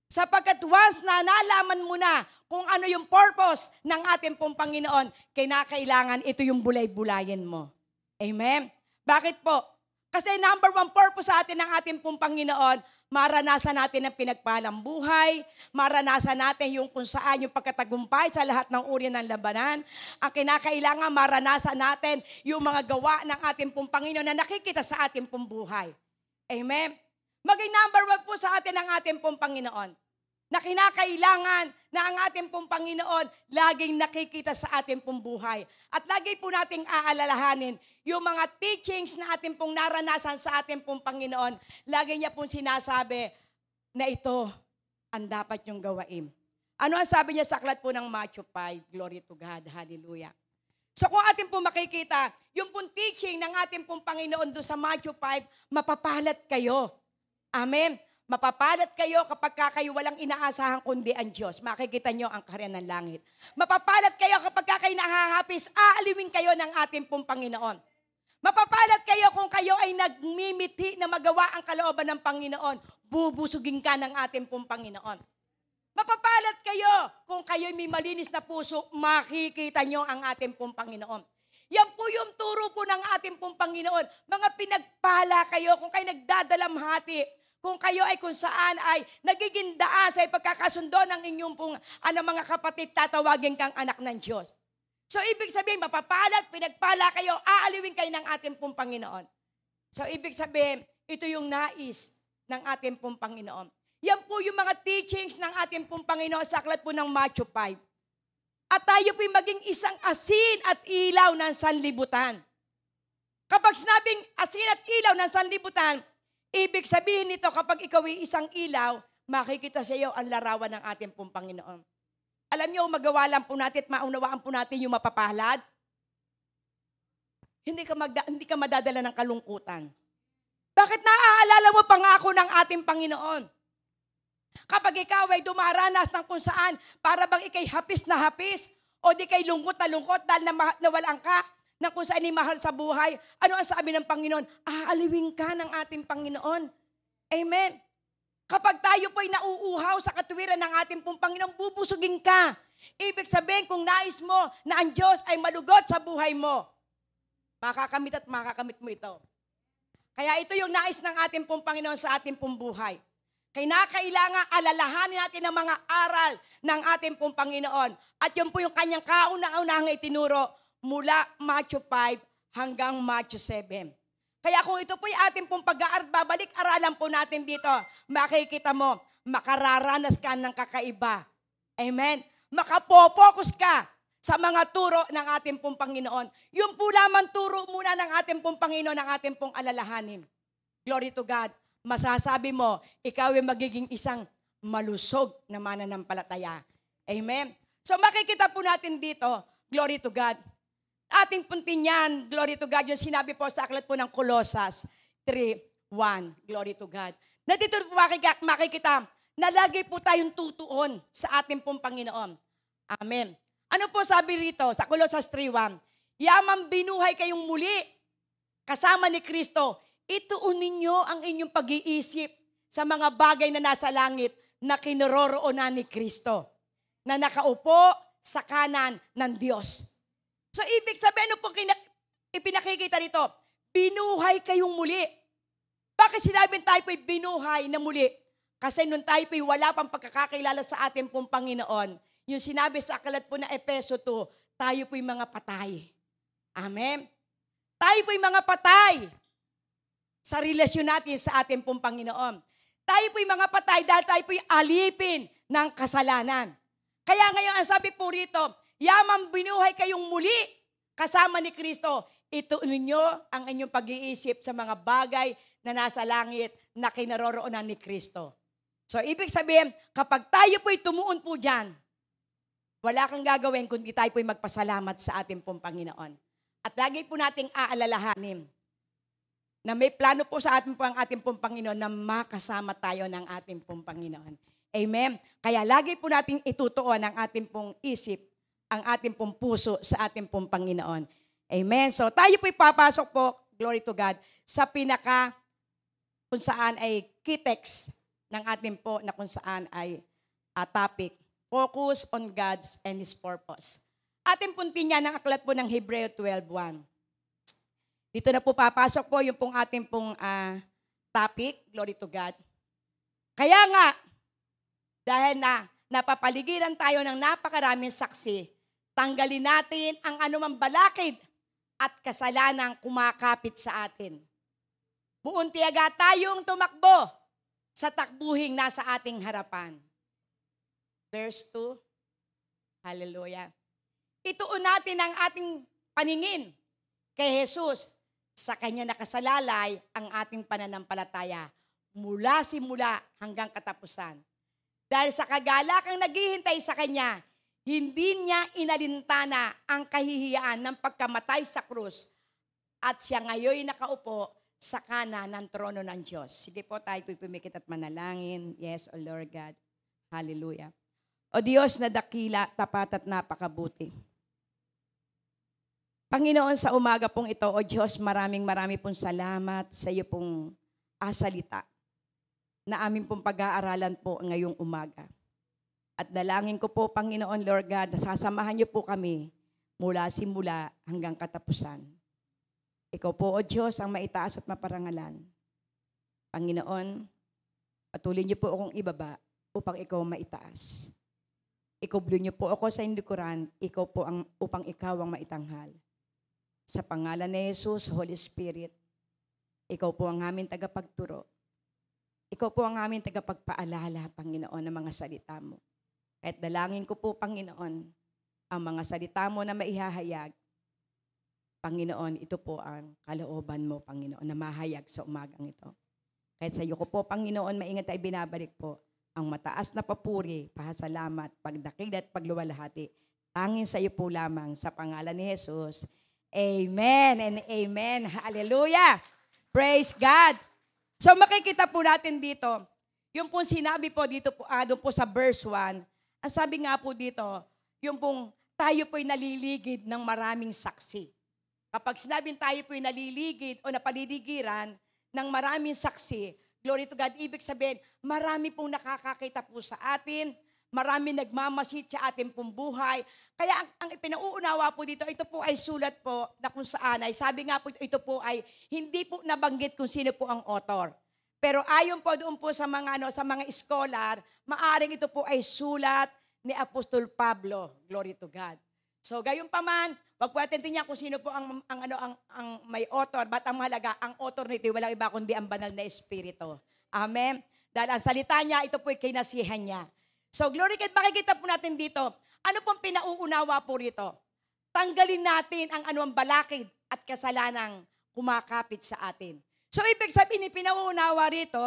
Sapagkat once na nalaman mo na kung ano yung purpose ng ating pong Panginoon, kinakailangan ito yung bulay-bulayin mo. Amen? Bakit po? Kasi number one purpose sa atin ng ating pong Panginoon, maranasan natin ang pinagpalang buhay, maranasan natin yung kung saan yung pagkatagumpay sa lahat ng uri ng labanan. Ang kinakailangan maranasan natin yung mga gawa ng ating pong Panginoon na nakikita sa ating pong buhay. Amen? Maging number one po sa atin ang ating pong Panginoon, na kinakailangan na ang ating pong Panginoon laging nakikita sa ating pong buhay. At lagi po nating aalalahanin yung mga teachings na ating pong naranasan sa ating pong Panginoon. Lagi niya pong sinasabi na ito ang dapat yung gawain. Ano ang sabi niya sa aklat po ng Matthew 5? Glory to God. Hallelujah. So kung ating pong makikita, yung pong teaching ng ating pong Panginoon doon sa Matthew 5, mapapalat kayo. Amen. Mapapalat kayo kapag kayo walang inaasahan kundi ang Diyos. Makikita nyo ang kaharian ng langit. Mapapalat kayo kapag kayo nahahapis, aaliwin kayo ng ating pong Panginoon. Mapapalat kayo kung kayo ay nagmimiti na magawa ang kalooban ng Panginoon. Bubusugin ka ng ating pong Panginoon. Mapapalat kayo kung kayo may malinis na puso, makikita nyo ang ating pong Panginoon. Yan po yung turo po ng ating pong Panginoon. Mga pinagpala kayo kung kayo nagdadalamhati, kung kayo ay kung saan ay nagiging daan sa ipagkakasundo ng inyong pong mga kapatid, tatawagin kang anak ng Diyos. So ibig sabihin, mapapalat, pinagpala kayo, aaliwin kayo ng ating pong Panginoon. So ibig sabihin, ito yung nais ng ating pong Panginoon. Yan po yung mga teachings ng ating pong Panginoon sa aklat po ng Matthew 5. At tayo po'y maging isang asin at ilaw ng sanlibutan. Kapag sinabing asin at ilaw ng sanlibutan, ibig sabihin nito kapag ikaw ay isang ilaw, makikita sa iyo ang larawan ng ating pong Panginoon. Alam niyo, magawa lang po natin at maunawaan po natin yung mapapalad. Hindi ka madadala ng kalungkutan. Bakit naaalala mo pangako ng ating Panginoon? Kapag ikaw ay dumaranas ng kung saan, para bang ikay hapis na hapis, o di kay lungkot na lungkot dahil nawalan ka ng kung saan mahal sa buhay, ano ang sabi ng Panginoon? Aaliwin ka ng ating Panginoon. Amen. Kapag tayo po'y nauuhaw sa katuwiran ng ating pong Panginoon, bubusugin ka. Ibig sabihin, kung nais mo na ang Diyos ay malugot sa buhay mo, makakamit at makakamit mo ito. Kaya ito yung nais ng ating pong Panginoon sa ating pong buhay. Kailangan alalahanin natin ang mga aral ng ating pong Panginoon. At yun po yung kanyang kauna-unahang itinuro mula Matthew 5 hanggang Matthew 7. Kaya kung ito po yung ating pong babalik-aralan po natin dito, makikita mo, makararanas ka ng kakaiba. Amen? Makapopokus ka sa mga turo ng ating pong Panginoon. Yung po lamang turo muna ng ating pong Panginoon, ng ating pong alalahanin. Glory to God. Masasabi mo, ikaw ay magiging isang malusog na mananampalataya. Amen? So makikita po natin dito, glory to God. Ating puntin yan, glory to God, yung sinabi po sa aklat po ng Colossus 3:1. Glory to God. Na dito makikita na lagi po tayong tutuon sa ating pong Panginoon. Amen. Ano po sabi rito sa Colossus 3:1? Yamang binuhay kayong muli kasama ni Kristo, ituon ninyo ang inyong pag-iisip sa mga bagay na nasa langit na kinaroroonan ni Kristo, na nakaupo sa kanan ng Diyos. So ibig sabihin, ano po ipinakikita rito? Binuhay kayong muli. Bakit sinabing tayo po'y binuhay na muli? Kasi nung tayo po'y wala pang pagkakakilala sa ating pong Panginoon, yung sinabi sa aklat po na Efeso 2, tayo po'y mga patay. Amen? Tayo po'y mga patay sa relasyon natin sa ating pong Panginoon. Tayo po'y mga patay dahil tayo po'y alipin ng kasalanan. Kaya ngayon ang sabi po rito, yamang binuhay kayong muli kasama ni Kristo, ituon ninyo ang inyong pag-iisip sa mga bagay na nasa langit na kinaroroonan ni Kristo. So ibig sabihin, kapag tayo po'y tumuon po dyan, wala kang gagawin kundi tayo po'y magpasalamat sa ating pong Panginoon. At lagi po nating aalalahanin na may plano po sa ating po ang ating pong Panginoon na makasama tayo ng ating pong Panginoon. Amen? Kaya lagi po nating itutuon ang ating pong isip, ang ating pong puso sa ating pong Panginoon. Amen? So tayo po'y papasok po, glory to God, sa pinaka kung saan ay key text ng ating po na kung saan ay topic. Focus on God's and His purpose. Ating puntin niya ng aklat po ng Hebreo 12:1. Dito na po papasok po yung pong ating pong topic. Glory to God. Kaya nga, dahil napapaligiran tayo ng napakaraming saksi, tanggalin natin ang anumang balakid at kasalanang kumakapit sa atin. Muuntiaga tayong tumakbo sa takbuhing nasa ating harapan. Verse 2. Hallelujah. Ituon natin ang ating paningin kay Jesus. Sa kanya nakasalalay ang ating pananampalataya mula simula hanggang katapusan. Dahil sa kagalakang naghihintay sa kanya, hindi niya inalintana ang kahihiyaan ng pagkamatay sa krus at siya ngayon nakaupo sa kanan ng trono ng Diyos. Sige po, tayo po'y pumikit at manalangin. Yes, O Lord God. Hallelujah. O Diyos na dakila, tapat at napakabuti. Panginoon, sa umaga pong ito, O Diyos, marami pong salamat sa iyo pong salita na aming pong pag-aaralan po ngayong umaga. At dalangin ko po, Panginoon, Lord God, na sasamahan niyo po kami mula simula hanggang katapusan. Ikaw po, O Diyos, ang maitaas at maparangalan. Panginoon, patuloy niyo po akong ibaba upang ikaw maitaas. Ikublo niyo po ako sa likuran, upang ikaw ang maitanghal. Sa pangalan ni Jesus, Holy Spirit, ikaw po ang aming tagapagturo. Ikaw po ang aming tagapagpaalala, Panginoon, ng mga salita mo. Kahit dalangin ko po, Panginoon, ang mga salita mo na maihahayag, Panginoon, ito po ang kalooban mo, Panginoon, na mahayag sa umagang ito. Kahit sa iyo ko po, Panginoon, maingat ay binabalik po ang mataas na papuri, pasalamat, pagdakil at pagluwalhati. Tanging sa iyo po lamang sa pangalan ni Jesus. Amen and amen. Hallelujah. Praise God. So makikita po natin dito, yung pong sinabi po dito po, doon po sa verse 1, ang sabi nga po dito, yung pong tayo po'y naliligid ng maraming saksi. Kapag sinabing tayo po'y naliligid o napaliligiran ng maraming saksi, glory to God, ibig sabihin, marami pong nakakakita po sa atin, marami nagmamasid sa ating pong buhay. Kaya ang ipinauunawa po dito, ito po ay sulat po na kung saan ay, sabi nga po ito po ay hindi po nabanggit kung sino po ang author. Pero ayon po doon po sa mga scholar, maaring ito po ay sulat ni Apostol Pablo. Glory to God. So gayon pa man, wag po natin tingnan kung sino po ang may author, but ang mahalaga, ang author nito walang iba kundi ang banal na Espiritu. Amen. Dahil ang salita niya, ito po ay kinasihan niya. So glory God, makikita po natin dito, ano pong pinauunawa po rito? Tanggalin natin ang anumang balakid at kasalanang kumakapit sa atin. So ibig sabihin, pinauunawa rito,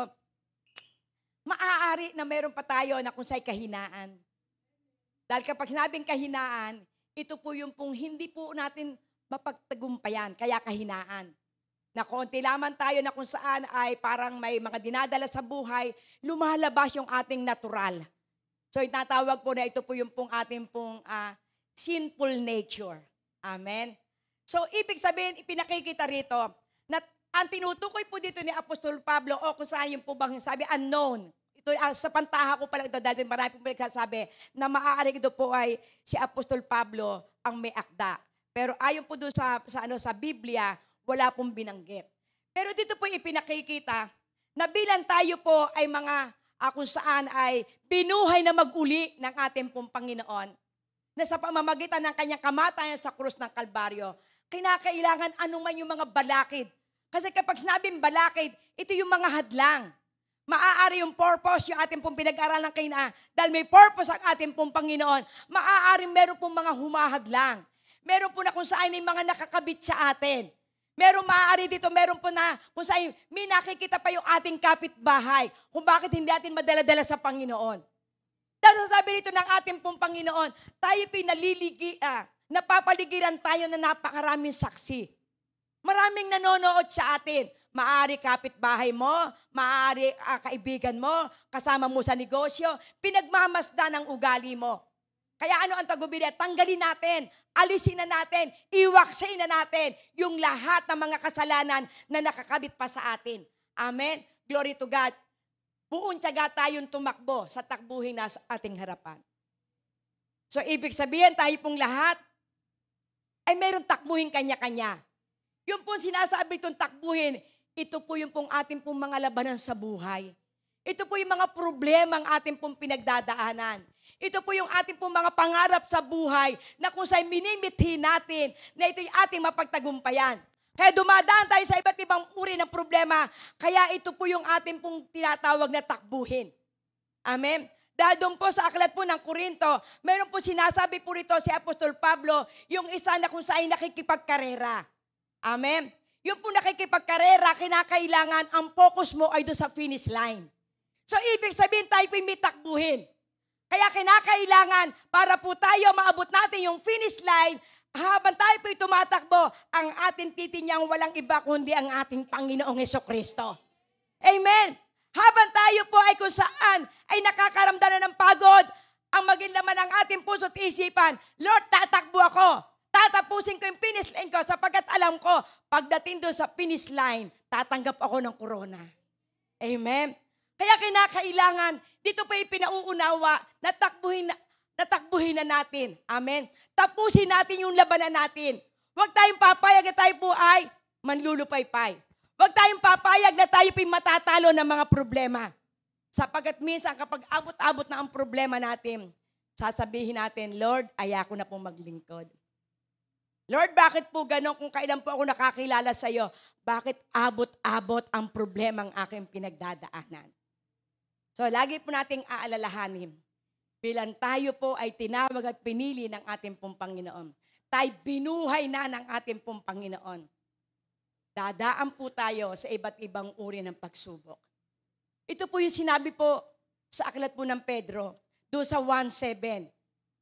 maaari na mayroon pa tayo na kung sa'y kahinaan. Dahil kapag sinabing kahinaan, ito po yung pong hindi po natin mapagtagumpayan, kaya kahinaan. Na konti lamang tayo na kung saan ay parang may mga dinadala sa buhay, lumalabas yung ating natural. So itatawag po na ito po yung pong ating pong sinful nature. Amen? So ibig sabihin, ipinakikita rito, na ang tinutukoy po dito ni Apostol Pablo, o kung saan yung po bang sabi, unknown. Ito, sa pantaha ko pala ito, dahil marami po nagsasabi na maaaring ito po ay si Apostol Pablo ang may akda. Pero ayon po doon sa Biblia, wala pong binanggit. Pero dito po ipinakikita na bilang tayo po ay mga kung saan ay binuhay na mag-uli ng ating pong Panginoon na sa pamamagitan ng kanyang kamatayan sa krus ng Kalbaryo, kinakailangan anuman yung mga balakid. Kasi kapag sinabing balakid, ito yung mga hadlang. Maaari yung purpose, yung ating pong pinag-aralan kanina, dahil may purpose ang ating pong Panginoon, maaari meron pong mga humahadlang. Meron po na kung saan yung mga nakakabit sa atin. Meron maaari dito, meron po na kung saan may nakikita pa yung ating kapitbahay kung bakit hindi natin madala-dala sa Panginoon. Dahil sasabi rito ng ating pong Panginoon, tayo napapaligiran tayo na napakaraming saksi. Maraming nanonood sa atin. Maaari kapitbahay mo, maaari kaibigan mo, kasama mo sa negosyo, pinagmamasdan ang ugali mo. Kaya ano ang tagubilya? Tanggalin natin, alisin na natin, iwaksin na natin yung lahat ng mga kasalanan na nakakabit pa sa atin. Amen? Glory to God. Buong tiyaga tayong tumakbo sa takbuhin na sa ating harapan. So ibig sabihin tayo pong lahat ay mayroong takbuhin kanya-kanya. Yung pong sinasabi itong takbuhin, ito po yung pong ating pong mga labanan sa buhay. Ito po yung mga problema ang ating pong pinagdadaanan. Ito po yung ating pong mga pangarap sa buhay na kung saan minimithi natin na ito'y ating mapagtagumpayan. Kaya dumadaan tayo sa iba't ibang uri ng problema. Kaya ito po yung ating pong tinatawag na takbuhin. Amen? Dahil doon po sa aklat po ng Korinto, mayroon po sinasabi po rito si Apostol Pablo, yung isa na kung saan nakikipagkarera. Amen? Yung po nakikipagkarera, kinakailangan ang focus mo ay doon sa finish line. So, ibig sabihin tayo po may takbuhin. Kaya kinakailangan para po tayo maabot natin yung finish line, habang tayo po'y tumatakbo, ang ating titinyang walang iba kundi ang ating Panginoong Hesukristo. Amen. Habang tayo po ay kung saan ay nakakaramdam na ng pagod, ang maging laman ng ating puso at isipan, Lord, tatakbo ako. Tatapusin ko yung finish line ko sapagkat alam ko, pagdating doon sa finish line, tatanggap ako ng corona. Amen. Kaya kinakailangan, dito po ipinauunawa na takbuhin na natin. Amen. Tapusin natin yung labanan natin. Huwag tayong papayag na tayo po ay manlulupaypay. Huwag tayong papayag na tayo po'y matatalo ng mga problema. Sapagkat minsan kapag abot-abot na ang problema natin, sasabihin natin, Lord, ayako na pong maglingkod. Lord, bakit po gano'n kung kailan po ako nakakilala sa iyo? Bakit abot-abot ang problema ang aking pinagdadaanan? So, lagi po nating aalalahanin, bilang tayo po ay tinawag at pinili ng ating pong Panginoon. Tayo binuhay na ng ating pong Panginoon. Dadaan po tayo sa iba't ibang uri ng pagsubok. Ito po yung sinabi po sa aklat po ng Pedro, doon sa 1:7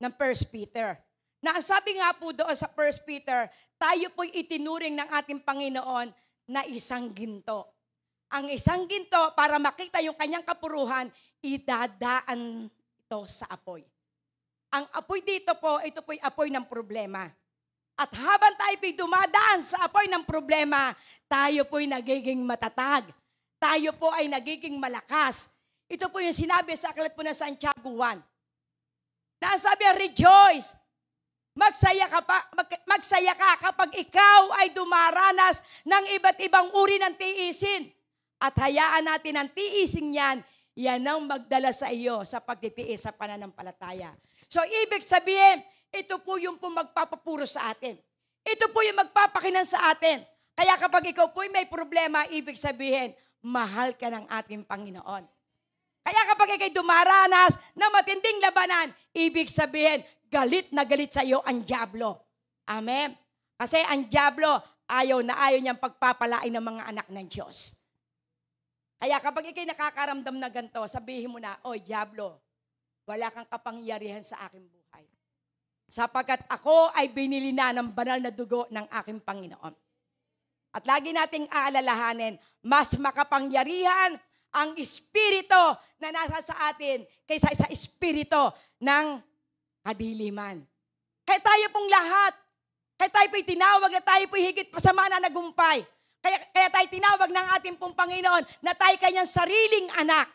ng 1 Peter. Na sabi nga po doon sa 1 Peter, tayo po'y itinuring ng ating Panginoon na isang ginto. Ang isang ginto, para makita yung kanyang kapuruhan, idadaan ito sa apoy. Ang apoy dito po, ito po'y apoy ng problema. At habang tayo po'y dumadaan sa apoy ng problema, tayo po'y nagiging matatag. Tayo po ay nagiging malakas. Ito po yung sinabi sa aklat po ng Santiago 1. Nasabi, rejoice! Magsaya ka kapag ikaw ay dumaranas ng iba't ibang uri ng tiisin. At hayaan natin ang tiisin yan, yan ang magdala sa iyo sa pagtitiis sa pananampalataya. So, ibig sabihin, ito po yung magpapapuro sa atin. Ito po yung magpapakinan sa atin. Kaya kapag ikaw po may problema, ibig sabihin, mahal ka ng ating Panginoon. Kaya kapag ikay dumaranas na matinding labanan, ibig sabihin, galit na galit sa iyo ang dyablo. Amen? Kasi ang dyablo, ayaw na ayaw niyang pagpapalain ng mga anak ng Diyos. Kaya kapag ikay nakakaramdam na ganito, sabihin mo na, oy, dyablo, wala kang kapangyarihan sa aking buhay. Sapagkat ako ay binili na ng banal na dugo ng aking Panginoon. At lagi nating aalalahanin, mas makapangyarihan ang espiritu na nasa sa atin kaysa sa espiritu ng kadiliman. Kaya tayo pong lahat, kaya tayo po'y tinawag na tayo po'y higit pa sa mana nagumpay. Kaya tayo tinawag ng ating pong Panginoon na tayo kanyang sariling anak.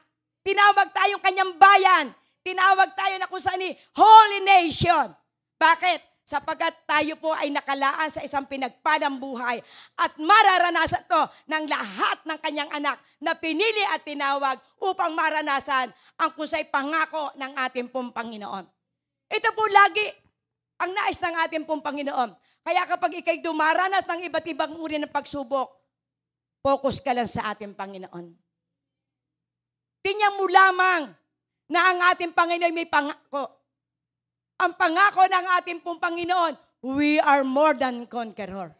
Tinawag tayong kanyang bayan. Tinawag tayo na kung saan ni Holy Nation. Bakit? Sapagkat tayo po ay nakalaan sa isang pinagpadang buhay at mararanasan to ng lahat ng kanyang anak na pinili at tinawag upang maranasan ang kusay pangako ng ating pong Panginoon. Ito po lagi ang nais ng ating pong Panginoon. Kaya kapag ikay dumaranas ng iba't ibang uri ng pagsubok, focus ka lang sa ating Panginoon. Tingnan mo lamang na ang ating Panginoon may pangako. Ang pangako ng ating pong Panginoon, we are more than conqueror.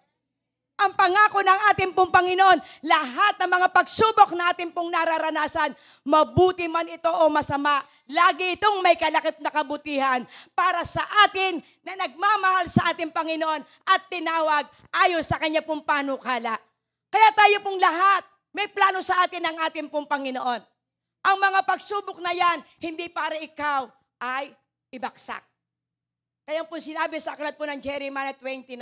Ang pangako ng ating pong Panginoon, lahat ng mga pagsubok na ating pong nararanasan, mabuti man ito o masama, lagi itong may kalakip na kabutihan para sa atin na nagmamahal sa ating Panginoon at tinawag ayon sa kanya pong panukala. Kaya tayo pong lahat, may plano sa atin ng ating pong Panginoon. Ang mga pagsubok na yan, hindi para ikaw ay ibaksak. Kaya po sinabi sa aklat po ng Jeremiah 29,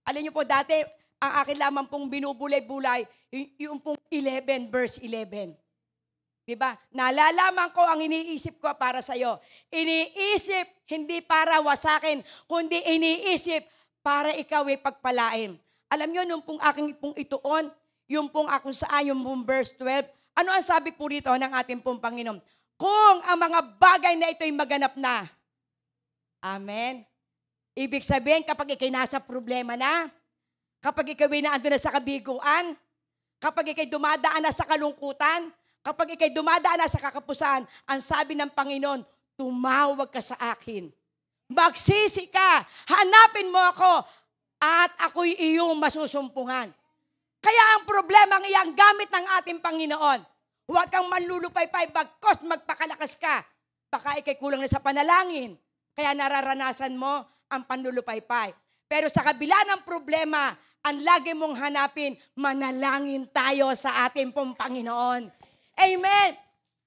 alam niyo po dati, ang akin lamang pong binubulay-bulay, yung pong 11 verse 11. Diba? Nalalaman ko ang iniisip ko para sa iyo. Iniisip hindi para wasakin, kundi iniisip para ikaw ay pagpalain. Alam nyo, nung pong aking pong ituon, yung pong akong saan, yung pong verse 12, ano ang sabi po rito ng ating pong Panginoon? Kung ang mga bagay na ito'y maganap na. Amen. Ibig sabihin, kapag ikay nasa problema na, kapag ikay naandun na sa kabiguan, kapag ikay dumadaan na sa kalungkutan, kapag ikay dumadaan na sa kakapusan, ang sabi ng Panginoon, tumawag ka sa akin. Magsisi ka, hanapin mo ako, at ako'y iyong masusumpungan. Kaya ang problema ng iyang gamit ng ating Panginoon, huwag kang manlulupay-pay, bagkos magpakalakas ka. Baka ikay kulang na sa panalangin. Kaya nararanasan mo ang panlulupay-pay. Pero sa kabila ng problema, ang lagi mong hanapin, manalangin tayo sa ating pong Panginoon. Amen.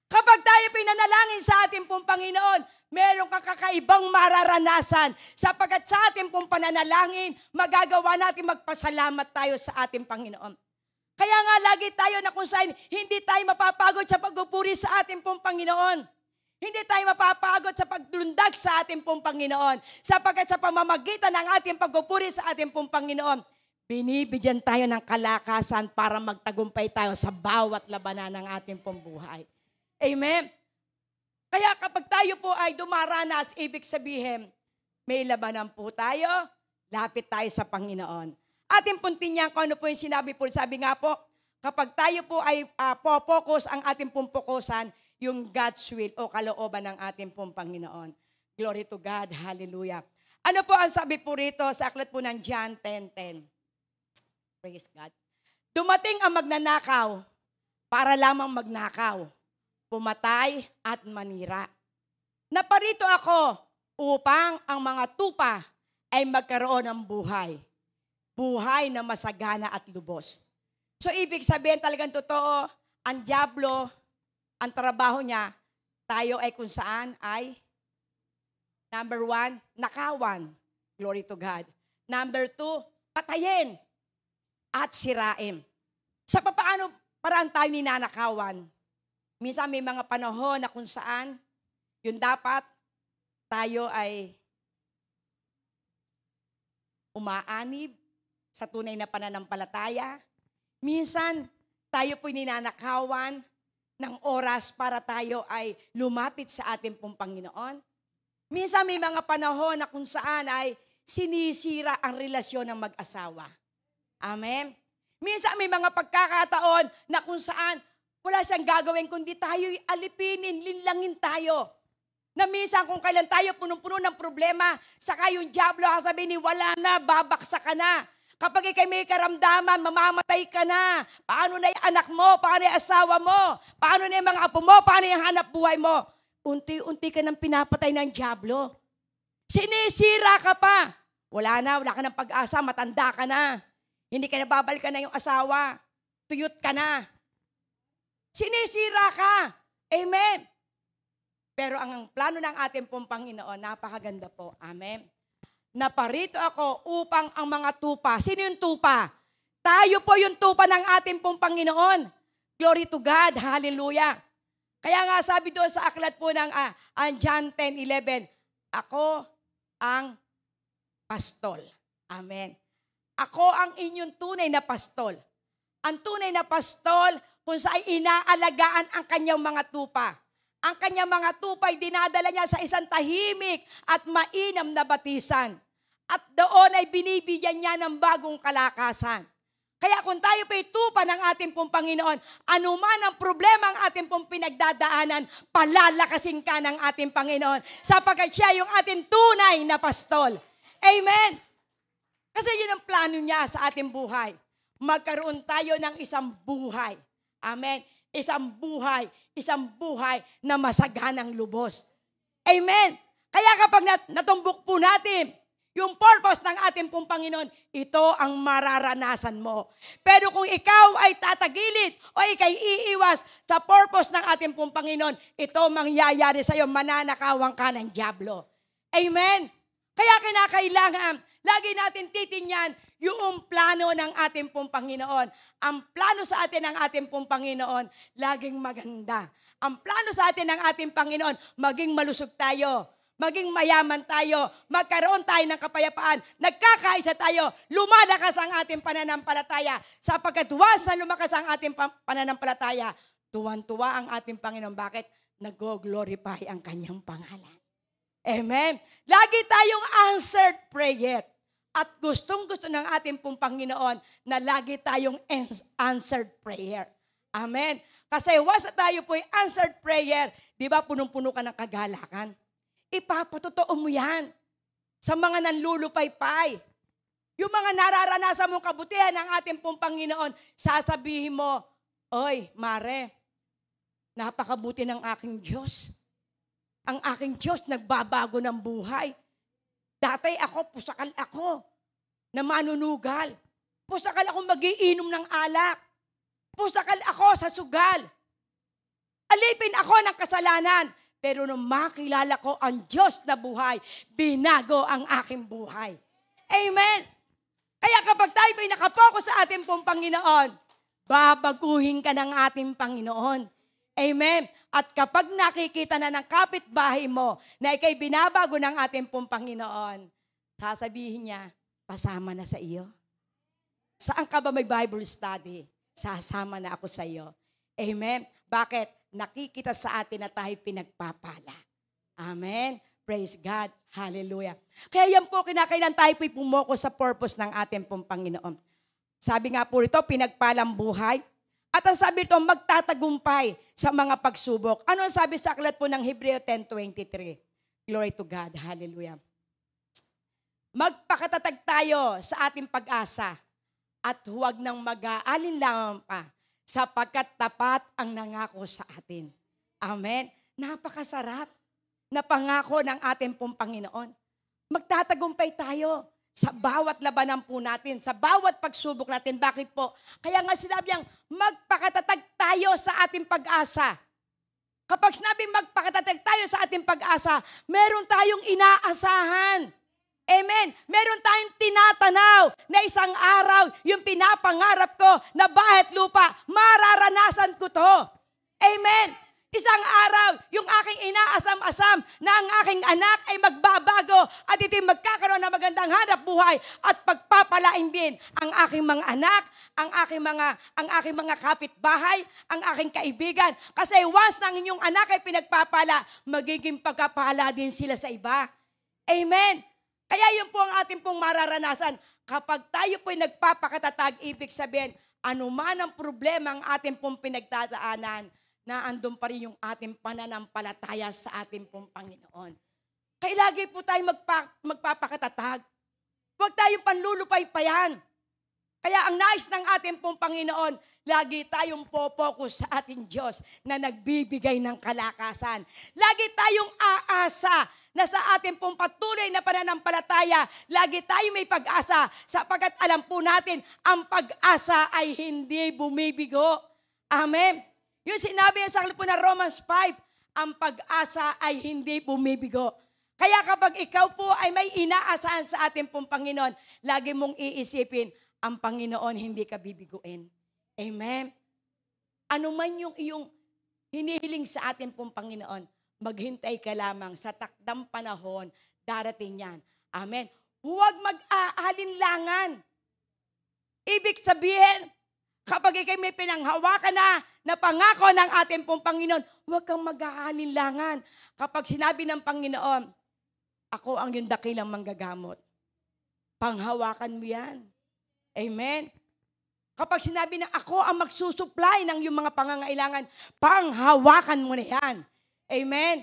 Kapag tayo pinanalangin sa ating pong Panginoon, meron kang kakaibang mararanasan. Sapagkat sa ating pong pananalangin, magagawa natin magpasalamat tayo sa ating Panginoon. Kaya nga lagi tayo na kung saan hindi tayo mapapagod sa pagpupuri sa ating pong Panginoon. Hindi tayo mapapagod sa paglundag sa ating pong Panginoon. Sapagkat sa pamamagitan ng ating pagpupuri sa ating pong Panginoon, binibigyan tayo ng kalakasan para magtagumpay tayo sa bawat labanan ng ating pong buhay. Amen. Kaya kapag tayo po ay dumaranas, ibig sabihin, may labanan po tayo, lapit tayo sa Panginoon. Ating puntinyan kung ano po yung sinabi po. Sabi nga po, kapag tayo po ay po-focus, ang ating pong fokusan, yung God's will o kalooban ng ating pong Panginoon. Glory to God. Hallelujah. Ano po ang sabi po rito sa aklat po ng John 10:10? Praise God. Dumating ang magnanakaw para lamang magnakaw, pumatay at manira. Naparito ako upang ang mga tupa ay magkaroon ng buhay. Buhay na masagana at lubos. So ibig sabihin talagang totoo, ang dyablo, ang trabaho niya, tayo ay kung saan ay, number 1, nakawan. Glory to God. Number 2, patayin at sirain. Sa paano paraan tayo ninanakawan? Minsan may mga panahon na kung saan, yun dapat tayo ay umaanib sa tunay na pananampalataya. Minsan, tayo po'y ninanakawan ng oras para tayo ay lumapit sa ating pong Panginoon. Minsan may mga panahon na kung saan ay sinisira ang relasyon ng mag-asawa. Amen? Minsan may mga pagkakataon na kung saan wala siyang gagawin kundi tayo'y alipinin, linlangin tayo. Na minsan kung kailan tayo punong-puno ng problema, saka yung dyablo sasabihin ni wala na, babaksa ka na. Kapag ikay may karamdaman, mamamatay ka na. Paano na yung anak mo? Paano yung asawa mo? Paano na yung mga apo mo? Paano yung hanap buhay mo? Unti-unti ka nang pinapatay ng dyablo. Sinisira ka pa. Wala ka ng pag-asa, matanda ka na. Hindi ka na babalikan na yung asawa. Tuyot ka na. Sinisira ka. Amen. Pero ang plano ng ating pong Panginoon, napakaganda po. Amen. Naparito ako upang ang mga tupa. Sino yung tupa? Tayo po yung tupa ng ating pong Panginoon. Glory to God. Hallelujah. Kaya nga sabi doon sa aklat po ng John 10:11, ako ang pastol. Amen. Ako ang inyong tunay na pastol. Ang tunay na pastol kung saan inaalagaan ang kanyang mga tupa. Ang kanyang mga tupa ay dinadala niya sa isang tahimik at mainam na batisan. At doon ay binibigyan niya ng bagong kalakasan. Kaya kung tayo pa'y tupa ng ating pong Panginoon, anuman ang problema ang ating pong pinagdadaanan, palalakasin ka ng ating Panginoon sapagkat siya yung ating tunay na pastol. Amen. Kasi yun ang plano niya sa ating buhay. Magkaroon tayo ng isang buhay. Amen. Isang buhay na masaganang lubos. Amen. Kaya kapag natumbok po natin yung purpose ng ating pong Panginoon, ito ang mararanasan mo. Pero kung ikaw ay tatagilid o ikay iiwas sa purpose ng ating pong Panginoon, ito mangyayari sa iyo, mananakawan ka ng dyablo. Amen. Kaya kinakailangan, lagi natin titingnan yung plano ng ating pong Panginoon. Ang plano sa atin ng ating pong Panginoon, laging maganda. Ang plano sa atin ng ating Panginoon, maging malusog tayo, maging mayaman tayo, magkaroon tayo ng kapayapaan, nagkakaisa tayo, lumalakas ang ating pananampalataya, sapagkat once na lumakas ang ating pananampalataya, tuwan-tuwa ang ating Panginoon. Bakit? Nag-glorify ang kanyang pangalan. Amen. Lagi tayong answered prayer. At gustong-gusto ng ating pong Panginoon na lagi tayong answered prayer. Amen. Kasi once na tayo po'y answered prayer, di ba punong-puno ka ng kagalakan? Ipapatotoo mo yan sa mga nanlulupaypay. Yung mga nararanasan mong kabutihan ng ating pong Panginoon, sasabihin mo, oy, Mare, napakabuti ng aking Diyos. Ang aking Diyos nagbabago ng buhay. Dati ako, pusakal ako na manunugal. Pusakal ako magiinom ng alak. Pusakal ako sa sugal. Alipin ako ng kasalanan. Pero nung makilala ko ang Diyos na buhay, binago ang aking buhay. Amen. Kaya kapag tayo ay nakapokus sa ating pong Panginoon, babaguhin ka ng ating Panginoon. Amen. At kapag nakikita na ng kapitbahay mo na ikay binabago ng ating pong Panginoon, sasabihin niya, pasama na sa iyo. Saan ka ba may Bible study? Sasama na ako sa iyo. Amen. Bakit? Nakikita sa atin na tayo pinagpapala. Amen. Praise God. Hallelujah. Kaya yan po, kinakailan tayo po'y pumoko sa purpose ng ating pong Panginoon. Sabi nga po ito, pinagpalang buhay. At ang sabi ito, magtatagumpay sa mga pagsubok. Ano ang sabi sa aklat po ng Hebreo 10:23? Glory to God. Hallelujah. Magpakatatag tayo sa ating pag-asa at huwag nang mag-aalinlangan pa sapagkat tapat ang nangako sa atin. Amen. Napakasarap na pangako ng ating pong Panginoon. Magtatagumpay tayo sa bawat labanan po natin, sa bawat pagsubok natin. Bakit po? Kaya nga sinabi niyang magpakatatag tayo sa ating pag-asa. Kapag sinabing magpakatatag tayo sa ating pag-asa, meron tayong inaasahan. Amen. Meron tayong tinatanaw na isang araw, yung pinapangarap ko na bahay at lupa, mararanasan ko to. Amen. Isang araw, yung aking inaasam-asam na ang aking anak ay magbabago at ito'y magkakaroon ng magandang hanap buhay at pagpapalain din ang aking mga anak, ang aking mga kapitbahay, ang aking kaibigan. Kasi once nang inyong anak ay pinagpapala, magiging pagkapala din sila sa iba. Amen. Kaya yun po ang ating pong mararanasan. Kapag tayo po'y nagpapakatatag, ibig sabihin, anuman ang problema ang ating pong pinagdadaanan, na andun pa rin yung ating pananampalataya sa ating pong Panginoon. Kaya lagi po tayo magpapakatatag. Huwag tayong panlulupaypayan. Kaya ang nais ng ating pong Panginoon, lagi tayong popokus sa ating Diyos na nagbibigay ng kalakasan. Lagi tayong aasa na sa ating pong patuloy na pananampalataya, lagi tayong may pag-asa sapagkat alam po natin, ang pag-asa ay hindi bumibigo. Amen. Yung sinabi niya sa aklat po na Romans 5, ang pag-asa ay hindi bumibigo. Kaya kapag ikaw po ay may inaasahan sa ating pong Panginoon, lagi mong iisipin, ang Panginoon hindi ka bibiguin. Amen? Ano man yung iyong hinihiling sa ating pong Panginoon, maghintay ka lamang sa takdang panahon, darating yan. Amen? Huwag mag-aalinlangan. Ibig sabihin, kapag ikay may pinanghawakan na pangako ng ating pong Panginoon, huwag kang mag-aalinlangan. Kapag sinabi ng Panginoon, ako ang yung dakilang manggagamot, panghawakan mo yan. Amen? Kapag sinabi na ako ang magsusupply ng yung mga pangangailangan, panghawakan mo na yan. Amen?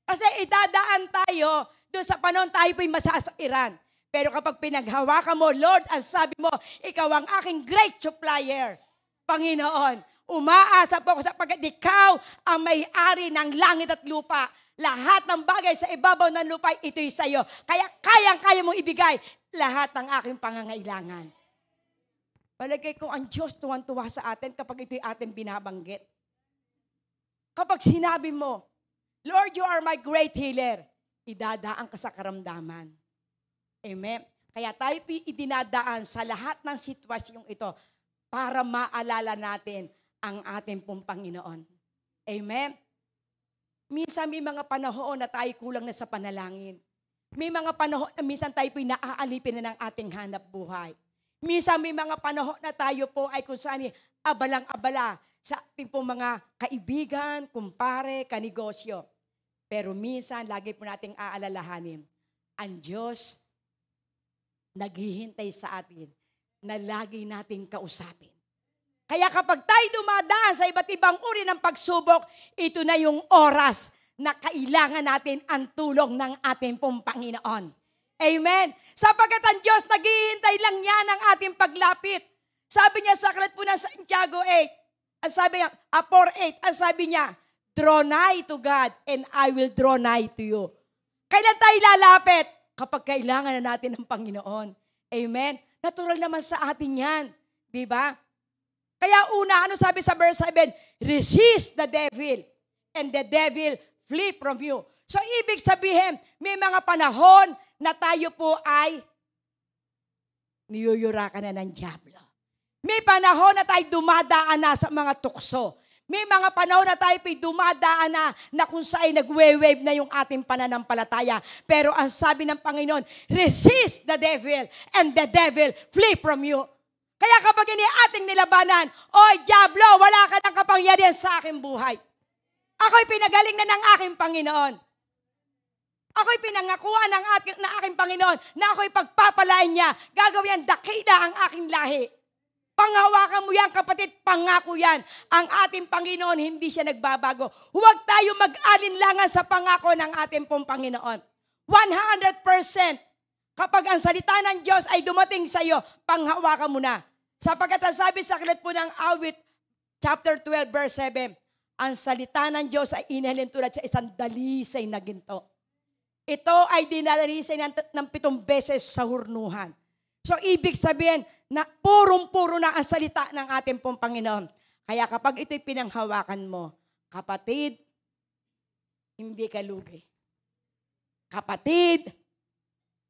Kasi idadaan tayo doon sa panahon tayo po'y masasairan. Pero kapag pinaghawakan mo, Lord, ang sabi mo, ikaw ang aking great supplier. Panginoon, umaasa po ako sapagkat ikaw ang may-ari ng langit at lupa. Lahat ng bagay sa ibabaw ng lupa, ito'y sa iyo. Kaya kayang-kaya mong ibigay lahat ng aking pangangailangan. Palagay ko ang Diyos tuwan-tuwa sa atin kapag ito'y ating binabanggit. Kapag sinabi mo, Lord, you are my great healer, idadaan ka sa karamdaman. Amen. Kaya tayo idinadaan sa lahat ng sitwasyong ito para maalala natin ang ating pong Panginoon. Amen. minsan may mga panahon na tayo kulang na sa panalangin. May mga panahon na minsan tayo po'y naaalipin na ng ating hanap buhay. Minsan may mga panahon na tayo po ay kung saan abalang-abala sa ating po mga kaibigan, kumpare, kanegosyo. Pero minsan, lagi po nating aalalahanin, ang Diyos naghihintay sa atin na lagi nating kausapin. Kaya kapag tayo dumadaan sa iba't ibang uri ng pagsubok, ito na yung oras na kailangan natin ang tulong ng ating pong Panginoon. Amen. Sapagkat ang Diyos, naghihintay lang yan ang ating paglapit. Sabi niya sa aklat po ng Santiago 8, ang sabi niya, 4:8, ang sabi niya, draw nigh to God and I will draw nigh to you. Kailan tayo lalapit? Kapag kailangan na natin ng Panginoon. Amen. Natural naman sa atin yan. Diba? Kaya una, ano sabi sa verse 7? Resist the devil and the devil flee from you. So, ibig sabihin, may mga panahon na tayo po ay niyuyurakan na ng dyablo. May panahon na tayo dumadaan na sa mga tukso. May mga panahon na tayo po'y dumadaan na kung saan nagwe-wave na yung ating pananampalataya. Pero ang sabi ng Panginoon, resist the devil and the devil flee from you. Kaya kapag ini ating nilabanan, oy, dyablo, wala ka ng kapangyarihan sa aking buhay. Ako'y pinagaling na ng aking Panginoon. Ako'y pinangakuan ng aking Panginoon na ako'y pagpapalain niya. Gagawin dakila ang aking lahi. Panghawakan mo yan, kapatid, pangako yan. Ang ating Panginoon, hindi siya nagbabago. Huwag tayo mag-alinlangan sa pangako ng ating pong Panginoon. 100%. Kapag ang salita ng Diyos ay dumating sa iyo, panghawakan mo na. Sapagkat ang sabi sa aklat po ng Awit, chapter 12, verse 7, ang salita ng Diyos ay inhalin tulad sa isang dalisay na ginto. Ito ay dinalisay ng 7 beses sa hurnuhan. So, ibig sabihin na purong-puro na ang salita ng ating pong Panginoon. Kaya kapag ito'y pinanghawakan mo, kapatid, hindi ka lugi. Kapatid,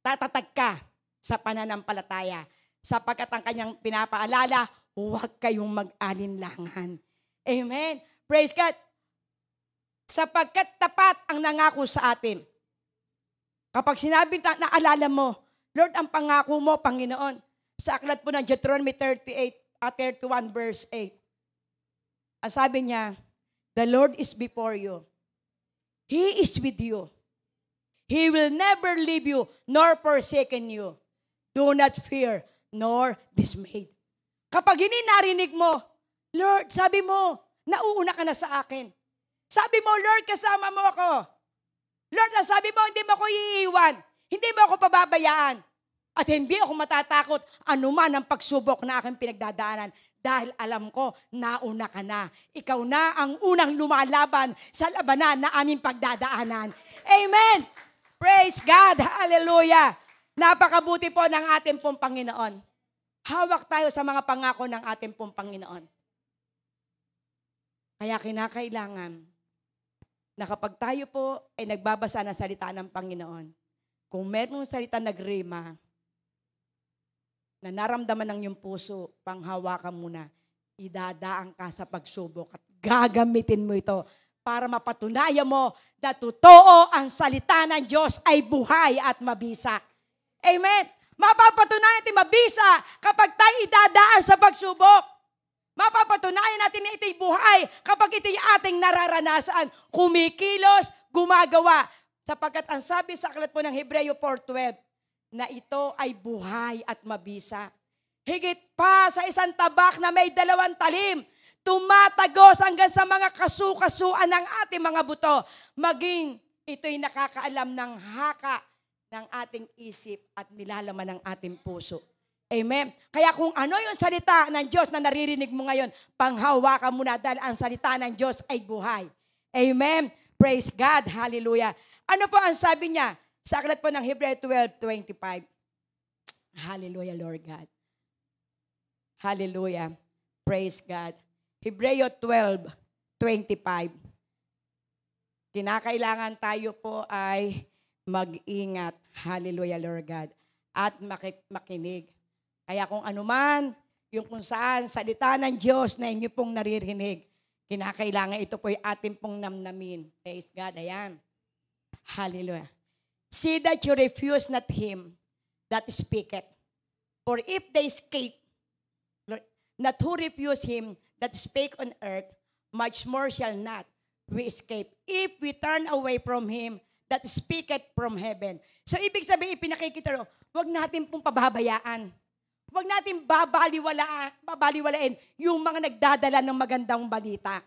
tatatag ka sa pananampalataya. Sapagkat ang kanyang pinapaalala, huwag kayong mag-alinlangan. Amen. Praise God. Sapagkat tapat ang nangako sa atin. Kapag sinabi na naalala mo, Lord, ang pangako mo, Panginoon, sa aklat po ng Deuteronomy 31 verse 8. Ang sabi niya, the Lord is before you. He is with you. He will never leave you nor forsaken you. Do not fear nor dismayed. Kapag narinig mo, Lord, sabi mo, nauuna ka na sa akin. Sabi mo, Lord, kasama mo ako. Lord, sabi mo, hindi mo ako iiwan. Hindi mo ako pababayaan. At hindi ako matatakot anuman ang pagsubok na aking pinagdadaanan. Dahil alam ko, nauna ka na. Ikaw na ang unang lumalaban sa labanan na aming pagdadaanan. Amen! Praise God! Hallelujah! Napakabuti po ng ating pong Panginoon. Hawak tayo sa mga pangako ng ating pong Panginoon. Kaya kinakailangan na kapag tayo po ay nagbabasa ng salita ng Panginoon, kung merong salita nagrima, na naramdaman ng iyong puso, panghawakan mo na, idadaan ka sa pagsubok at gagamitin mo ito para mapatunayan mo na totoo ang salita ng Diyos ay buhay at mabisa. Amen. Mapapatunayan natin mabisa kapag tayo idadaan sa pagsubok. Mapapatunayan natin na ito'y buhay kapag ito'y ating nararanasan. Kumikilos, gumagawa. Sapagkat ang sabi sa aklat po ng Hebreo 4:12, na ito ay buhay at mabisa. Higit pa sa isang tabak na may 2 talim, tumatagos hanggang sa mga kasukasuan ng ating mga buto. Maging ito'y nakakaalam ng haka ng ating isip at nilalaman ng ating puso. Amen. Kaya kung ano yung salita ng Diyos na naririnig mo ngayon, panghawakan mo na dahil ang salita ng Diyos ay buhay. Amen. Praise God. Hallelujah. Ano po ang sabi niya? Sa aklat po ng Hebreo 12:25. Hallelujah, Lord God. Hallelujah. Praise God. Hebreo 12:25. Kinakailangan tayo po ay mag-ingat. Hallelujah, Lord God. At makinig. Kaya kung anuman, yung kung saan salita ng Diyos na inyo pong naririnig, Kinakailangan ito po yung ating pong namnamin. Praise God. Ayan. Hallelujah. See that you refuse not him that speaketh. For if they escape, not who refuse him that spake on earth, much more shall not we escape if we turn away from him that speaketh from heaven. So ibig sabihin, ipinakikita ro, huwag natin pong pababayaan. Huwag natin babaliwalain yung mga nagdadala ng magandang balita.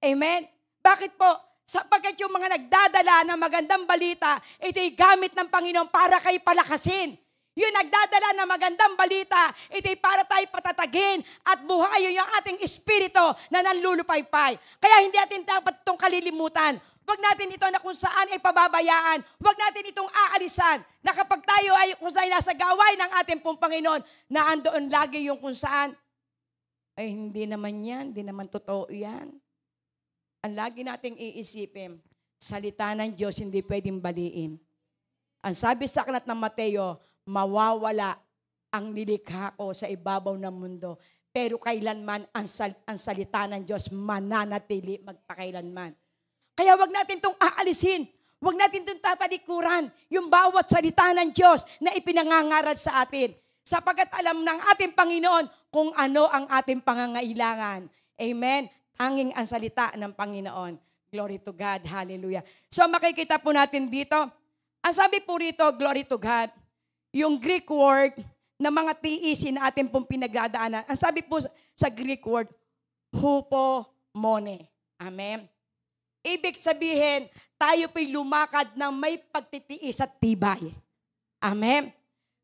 Amen? Bakit po? Sapagkat yung mga nagdadala ng magandang balita, ito'y gamit ng Panginoon para kayo palakasin. Yung nagdadala ng magandang balita, ito'y para tayo patatagin at buhayin yung ating espiritu na nanlulupaypay. Kaya hindi natin dapat itong kalilimutan. Huwag natin ito na kung saan ay pababayaan. Huwag natin itong aalisan na kapag tayo ay kung saan nasa gaway ng ating pong Panginoon, na andoon lagi yung kung saan, ay hindi naman yan, hindi naman totoo yan. Ang lagi nating iisipin, salita ng Diyos hindi pwedeng baliin. Ang sabi sa aklat ng Mateo, mawawala ang nilikha ko sa ibabaw ng mundo. Pero kailanman ang salita ng Diyos mananatili magpakailanman. Kaya wag natin itong aalisin. Wag natin itong tatalikuran. Yung bawat salita ng Diyos na ipinangangaral sa atin. Sapagkat alam ng ating Panginoon kung ano ang ating pangangailangan. Amen? Tanging ang salita ng Panginoon. Glory to God. Hallelujah. So makikita po natin dito. Ang sabi po rito, glory to God. Yung Greek word na mga tiisin na ating pong pinagdadaanan. Ang sabi po sa Greek word, hupomone. Amen. Ibig sabihin, tayo po'y lumakad ng may pagtitiis at tibay. Amen.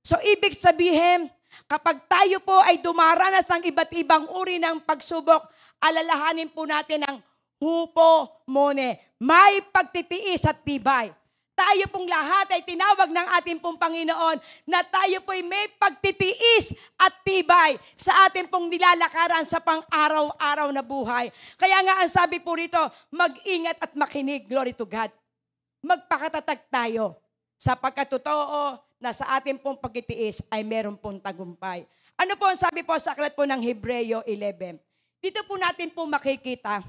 So ibig sabihin, kapag tayo po ay dumaranas ng iba't ibang uri ng pagsubok, alalahanin po natin ang hupomone. May pagtitiis at tibay. Tayo pong lahat ay tinawag ng ating pong Panginoon na tayo po'y may pagtitiis at tibay sa ating pong nilalakaran sa pang-araw-araw na buhay. Kaya nga ang sabi po rito, mag-ingat at makinig, glory to God. Magpakatatag tayo sapagkat totoo na sa ating pong pagtitiis ay meron pong tagumpay. Ano po ang sabi po sa aklat po ng Hebreo 11? Dito po natin po makikita,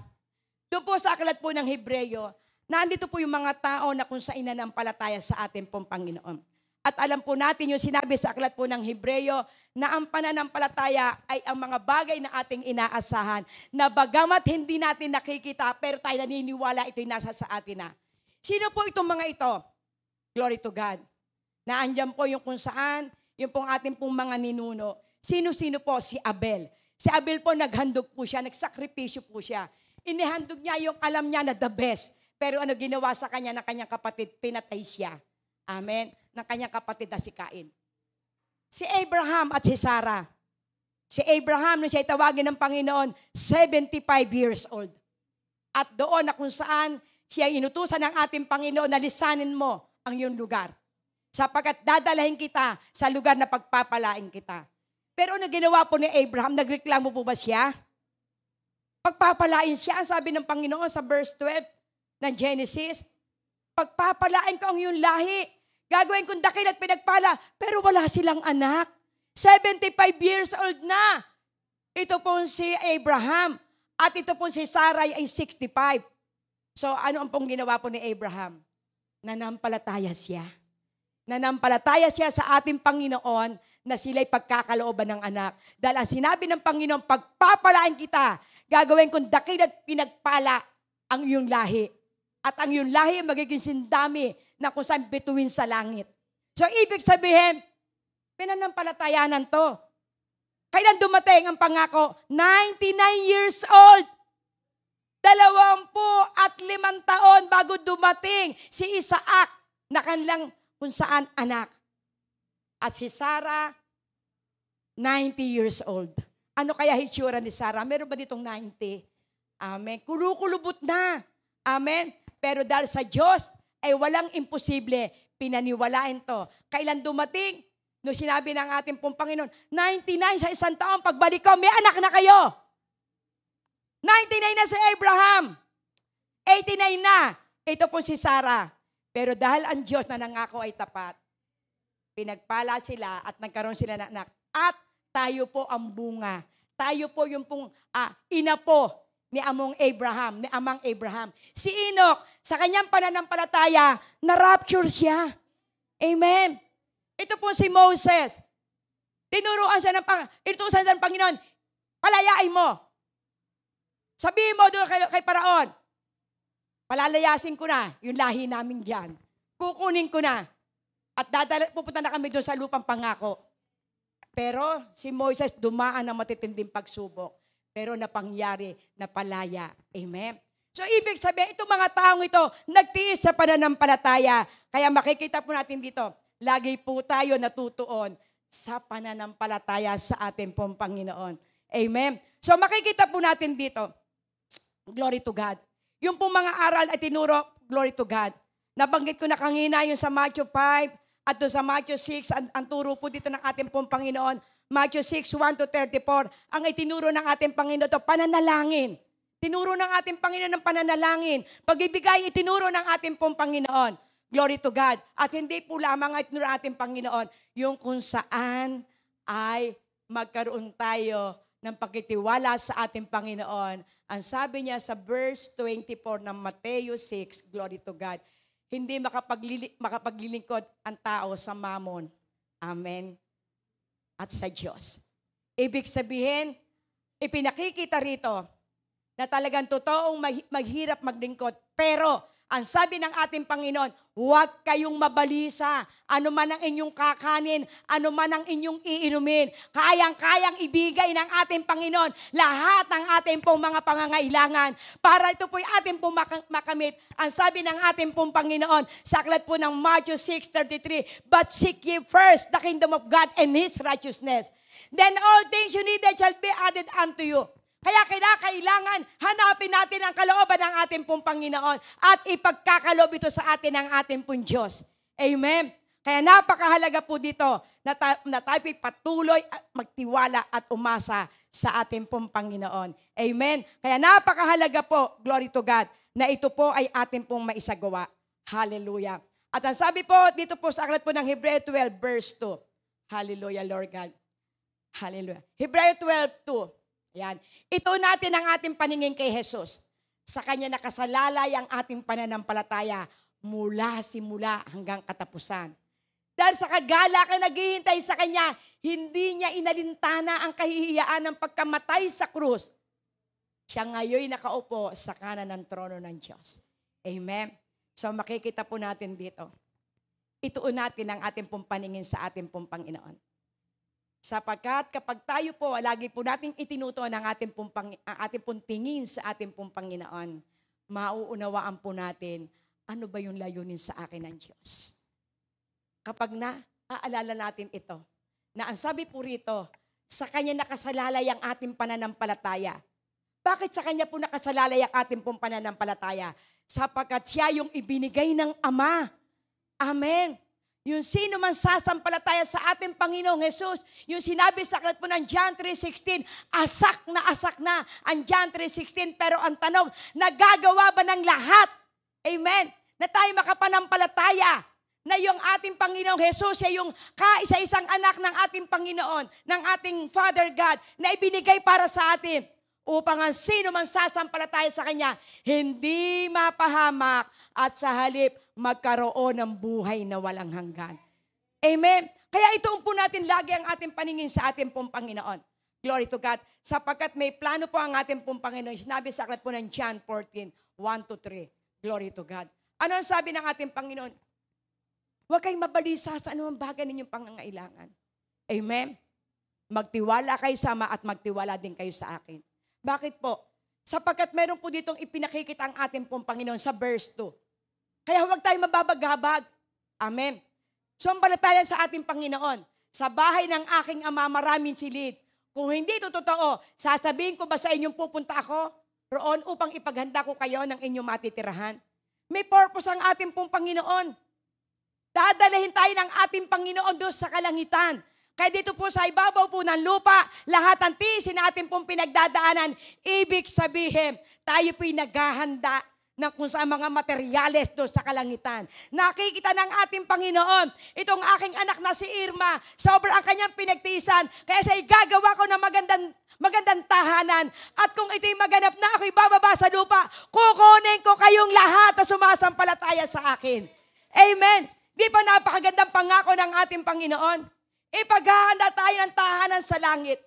doon po sa aklat po ng Hebreo, nandito po yung mga tao na kung saan inanampalataya sa ating pong Panginoon. At alam po natin yung sinabi sa aklat po ng Hebreo na ang pananampalataya ay ang mga bagay na ating inaasahan na bagamat hindi natin nakikita pero tayo naniniwala ito'y nasa sa atin na. Sino po itong mga ito? Glory to God. Na andyan po yung kung saan, yung pong ating pong mga ninuno. Sino-sino po? Si Abel. Si Abel po naghandog po siya, nagsakripisyo po siya. Inihandog niya yung alam niya na the best. Pero ano ginawa sa kanya ng kanyang kapatid? Pinatay siya. Amen? Ng kanyang kapatid na si Cain. Si Abraham at si Sarah. Si Abraham, nung siya tawagin ng Panginoon, 75 years old. At doon na kung saan siya inutusan ng ating Panginoon na lisanin mo ang iyong lugar. Sapagkat dadalahin kita sa lugar na pagpapalain kita. Pero ano ginawa po ni Abraham? Nagreklamo po ba siya? Pagpapalain siya, sabi ng Panginoon sa verse 12, ng Genesis, pagpapalain ko ang iyong lahi. Gagawin kong dakil at pinagpala, pero wala silang anak. 75 years old na. Ito po si Abraham at ito po si Sarah ay 65. So ano ang pong ginawa po ni Abraham? Nanampalataya siya. Nanampalataya siya sa ating Panginoon na sila'y pagkakalooban ng anak. Dahil ang sinabi ng Panginoon, pagpapalain kita, gagawin kong dakil at pinagpala ang iyong lahi. At ang iyong lahi magiging sindami na kung saan bituin sa langit. So, ibig sabihin, pinanampalatayanan to. Kailan dumating ang pangako? 99 years old. 25 taon bago dumating si Isaac na kanilang kung saan anak. At si Sarah, 90 years old. Ano kaya hitsura ni Sarah? Meron ba ditong 90? Amen. Kulukulubot na. Amen. Pero dahil sa Diyos ay walang imposible, pinaniwalain to. Kailan dumating? No sinabi ng ating pong Panginoon, 99 sa isang taon, pagbalik ko, may anak na kayo. 99 na si Abraham. 89 na. Ito po si Sarah. Pero dahil ang Diyos na nangako ay tapat, pinagpala sila at nagkaroon sila ng anak. At tayo po ang bunga. Tayo po yung pong ina po ni amang Abraham. Si Enoch, sa kanyang pananampalataya, na-rapture siya. Amen. Ito po si Moses. Inutusan siya ng Panginoon, palayain mo. Sabihin mo doon kay Paraon, palalayasin ko na yung lahi namin dyan. Kukunin ko na. At pupunta na kami doon sa lupang pangako. Pero si Moises dumaan ng matitinding pagsubok. Pero napangyari na palaya. Amen. So ibig sabihin, itong mga taong ito, nagtiis sa pananampalataya. Kaya makikita po natin dito, lagi po tayo natutuon sa pananampalataya sa ating pong Panginoon. Amen. So makikita po natin dito, glory to God. Yung pong mga aral ay tinuro, glory to God. Nabanggit ko na kanina yung sa Matthew 5 at doon sa Matthew 6, ang turo po dito ng ating pong Panginoon, Matthew 6, 1-34, ang itinuro ng ating Panginoon ito, pananalangin. Tinuro ng ating Panginoon ng pananalangin. Pag-ibigay, itinuro ng ating pong Panginoon. Glory to God. At hindi po lamang ay itinuro ng ating Panginoon, yung kung saan ay magkaroon tayo ng pagtitiwala sa ating Panginoon. Ang sabi niya sa verse 24 ng Matthew 6, glory to God, hindi makapaglilingkod ang tao sa mamon. Amen. At sa Diyos. Ibig sabihin, ipinakikita rito na talagang totoong maghirap maglingkod. Pero, ang sabi ng ating Panginoon, huwag kayong mabalisa. Ano man ang inyong kakanin, ano man ang inyong iinumin. Kayang-kayang ibigay ng ating Panginoon lahat ng ating pong mga pangangailangan. Para ito po'y ating pong makamit. Ang sabi ng ating pong Panginoon, sa aklat po ng Matthew 6:33, but seek ye first the kingdom of God and His righteousness. Then all things you need shall be added unto you. Kaya kailangan hanapin natin ang kalooban ng ating pong Panginoon at ipagkakaloob ito sa atin ng ating pong Diyos. Amen. Kaya napakahalaga po dito na tayo'y patuloy at magtiwala at umasa sa ating pong Panginoon. Amen. Kaya napakahalaga po, glory to God, na ito po ay ating pong maisagawa. Hallelujah. At ang sabi po dito po sa aklat po ng Hebreo 12 verse 2. Hallelujah, Lord God. Hallelujah. Hebreo 12:2. Yan. Ito natin ang ating paningin kay Jesus. Sa Kanya nakasalalay ang ating pananampalataya mula simula hanggang katapusan. Dahil sa kagalakan naghihintay sa Kanya, hindi niya inalintana ang kahihiyaan ng pagkamatay sa krus. Siya ngayon nakaupo sa kanan ng trono ng Diyos. Amen. So makikita po natin dito. Ituon natin ang ating pong paningin sa ating pong Panginoon. Sapagkat kapag tayo po, lagi po nating itinutuon ang ating pong tingin sa ating pong Panginoon, mauunawaan po natin, ano ba yung layunin sa akin ng Diyos? Kapag naaalala natin ito, na ang sabi po rito, sa Kanya nakasalalay ang ating pananampalataya. Bakit sa Kanya po nakasalalay ang ating pong pananampalataya? Sapagkat Siya yung ibinigay ng Ama. Amen. Yung sino man sasampalataya sa ating Panginoong Jesus, yung sinabi sa aklat po ng John 3:16, asak na ang John 3:16, pero ang tanong, nagagawa ba ng lahat? Amen. Na tayo makapanampalataya na yung ating Panginoong Jesus ay yung kaisa-isang anak ng ating Panginoon, ng ating Father God, na ibinigay para sa atin, upang ang sino man sasampalataya sa Kanya, hindi mapahamak at sa halip magkaroon ng buhay na walang hanggan. Amen. Kaya ituon po natin lagi ang ating paningin sa ating pong Panginoon. Glory to God. Sapagkat may plano po ang ating pong Panginoon. Sinabi sa aklat po ng John 14, 1-3. Glory to God. Ano ang sabi ng ating Panginoon? Huwag kayong mabalisa sa anumang bagay ninyong pangangailangan. Amen. Magtiwala kayo sa Ama at magtiwala din kayo sa akin. Bakit po? Sapagkat meron po ditong ipinakikita ang ating pong Panginoon sa verse 2. Kaya huwag tayong mababaghabag. Amen. So ang palatayan sa ating Panginoon, sa bahay ng aking Ama maraming silid. Kung hindi ito totoo, sasabihin ko ba sa inyong pupunta ako roon upang ipaghanda ko kayo ng inyong matitirahan? May purpose ang ating pong Panginoon. Dadalahin tayo ng ating Panginoon doon sa kalangitan. Kaya dito po sa ibabaw po ng lupa, lahat ng tiisin natin pong pinagdadaanan, ibig sabihin, tayo po'y naghahanda ng kung saan mga materyales doon sa kalangitan. Nakikita ng ating Panginoon, itong aking anak na si Irma, sobrang ang kanyang pinagtiisan, kaya siya gagawa ko ng magandang tahanan. At kung ito'y maganap na, ako'y bababa sa lupa, kukunin ko kayong lahat na sumasampalataya sa akin. Amen. Di ba napakagandang pangako ng ating Panginoon? Ipaghahanda tayo ng tahanan sa langit.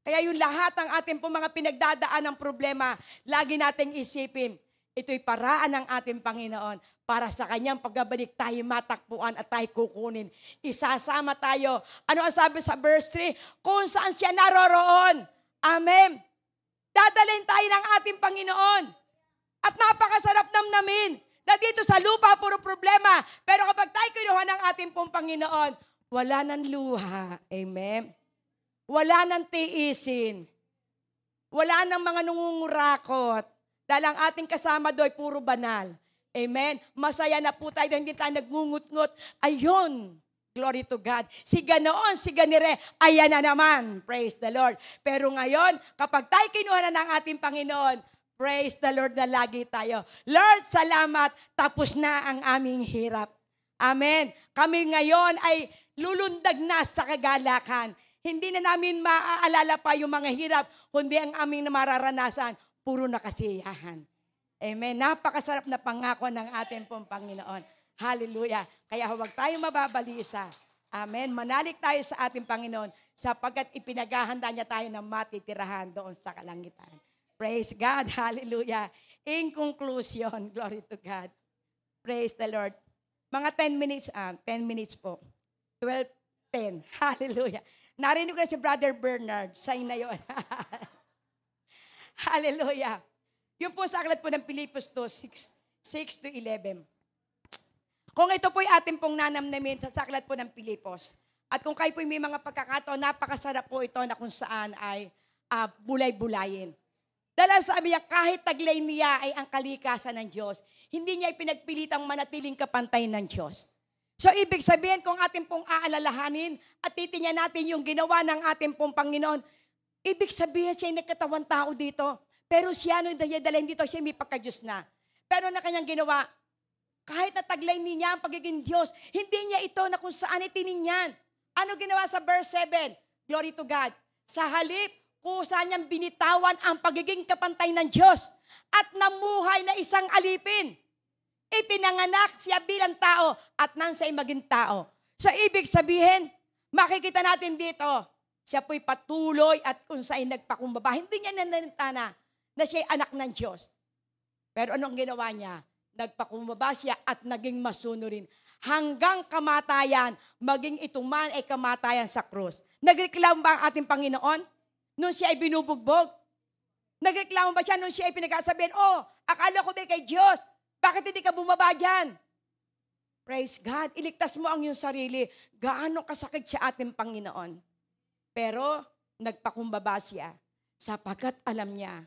Kaya yung lahat ng ating mga pinagdadaan ng problema, lagi nating isipin, ito'y paraan ng ating Panginoon para sa kanyang pagbabalik tayo matakpuan at tayo kukunin. Isasama tayo. Ano ang sabi sa verse 3? Kung saan siya naroroon. Amen. Dadalhin tayo ng ating Panginoon. At napakasarap namnamin na dito sa lupa puro problema. Pero kapag tayo kinuha ng ating pong Panginoon, wala nang luha. Amen. Wala nang tiisin. Wala nang mga nungungurakot. Dahil ang ating kasama do'y puro banal. Amen? Masaya na po tayo, hindi tayo nagngungut-ngut. Ayun, glory to God. Si ganoon, si ganire, ayan na naman. Praise the Lord. Pero ngayon, kapag tayo kinuha na ng ating Panginoon, praise the Lord na lagi tayo. Lord, salamat, tapos na ang aming hirap. Amen? Kami ngayon ay lulundag na sa kagalakan. Hindi na namin maaalala pa yung mga hirap, kundi ang aming mararanasan, puro na kasiyahan. Amen. Napakasarap na pangako ng ating pong Panginoon. Hallelujah. Kaya huwag tayong mababalisa. Amen. Manalig tayo sa ating Panginoon sapagkat ipinaghahanda niya tayo ng matitirahan doon sa kalangitan. Praise God. Hallelujah. In conclusion, glory to God. Praise the Lord. Mga 10 minutes po. 12:10. Hallelujah. Narinig ko na si Brother Bernard. Sign na yun. Hallelujah. Yung po sa aklat po ng Pilipos 2, 6-11. Kung ito po'y ating pong nanamnamin sa aklat po ng Pilipos, at kung kayo po'y may mga pagkakataon, napakasarap po ito na kung saan ay bulay-bulayin. Dahil sabi niya, kahit taglay niya ay ang kalikasan ng Diyos, hindi niya ipinagpilitang manatiling kapantay ng Diyos. So, ibig sabihin, kung ating pong aalalahanin at titingnan natin yung ginawa ng ating pong Panginoon, ibig sabihin siya ay nagkatawang tao dito. Pero siya nung dalhin dito, siya may pagka-Diyos na. Pero na kanyang ginawa, kahit nataglay niya ang pagiging Diyos, hindi niya ito na kung saan itininyan. Ano ginawa sa verse 7? Glory to God. Sa halip, kusa niyang binitawan ang pagiging kapantay ng Diyos at namuhay na isang alipin. Ipinanganak siya bilang tao at nang siya'y maging tao. So, ibig sabihin, makikita natin dito, siya po'y patuloy at kung saan nagpakumbaba. Hindi niya nananitana na siya'y anak ng Diyos. Pero anong ginawa niya? Nagpakumbaba siya at naging masunurin. Hanggang kamatayan, maging ito man ay kamatayan sa krus. Nagreklamo ba ang ating Panginoon nung siya ay binubugbog? Nagreklamo ba siya nung siya ay pinagkasabihin, akala ko ba kay Diyos? Bakit hindi ka bumaba dyan? Praise God. Iligtas mo ang iyong sarili. Gaano kasakit siya ating Panginoon? Pero nagpakumbaba siya sapagkat alam niya,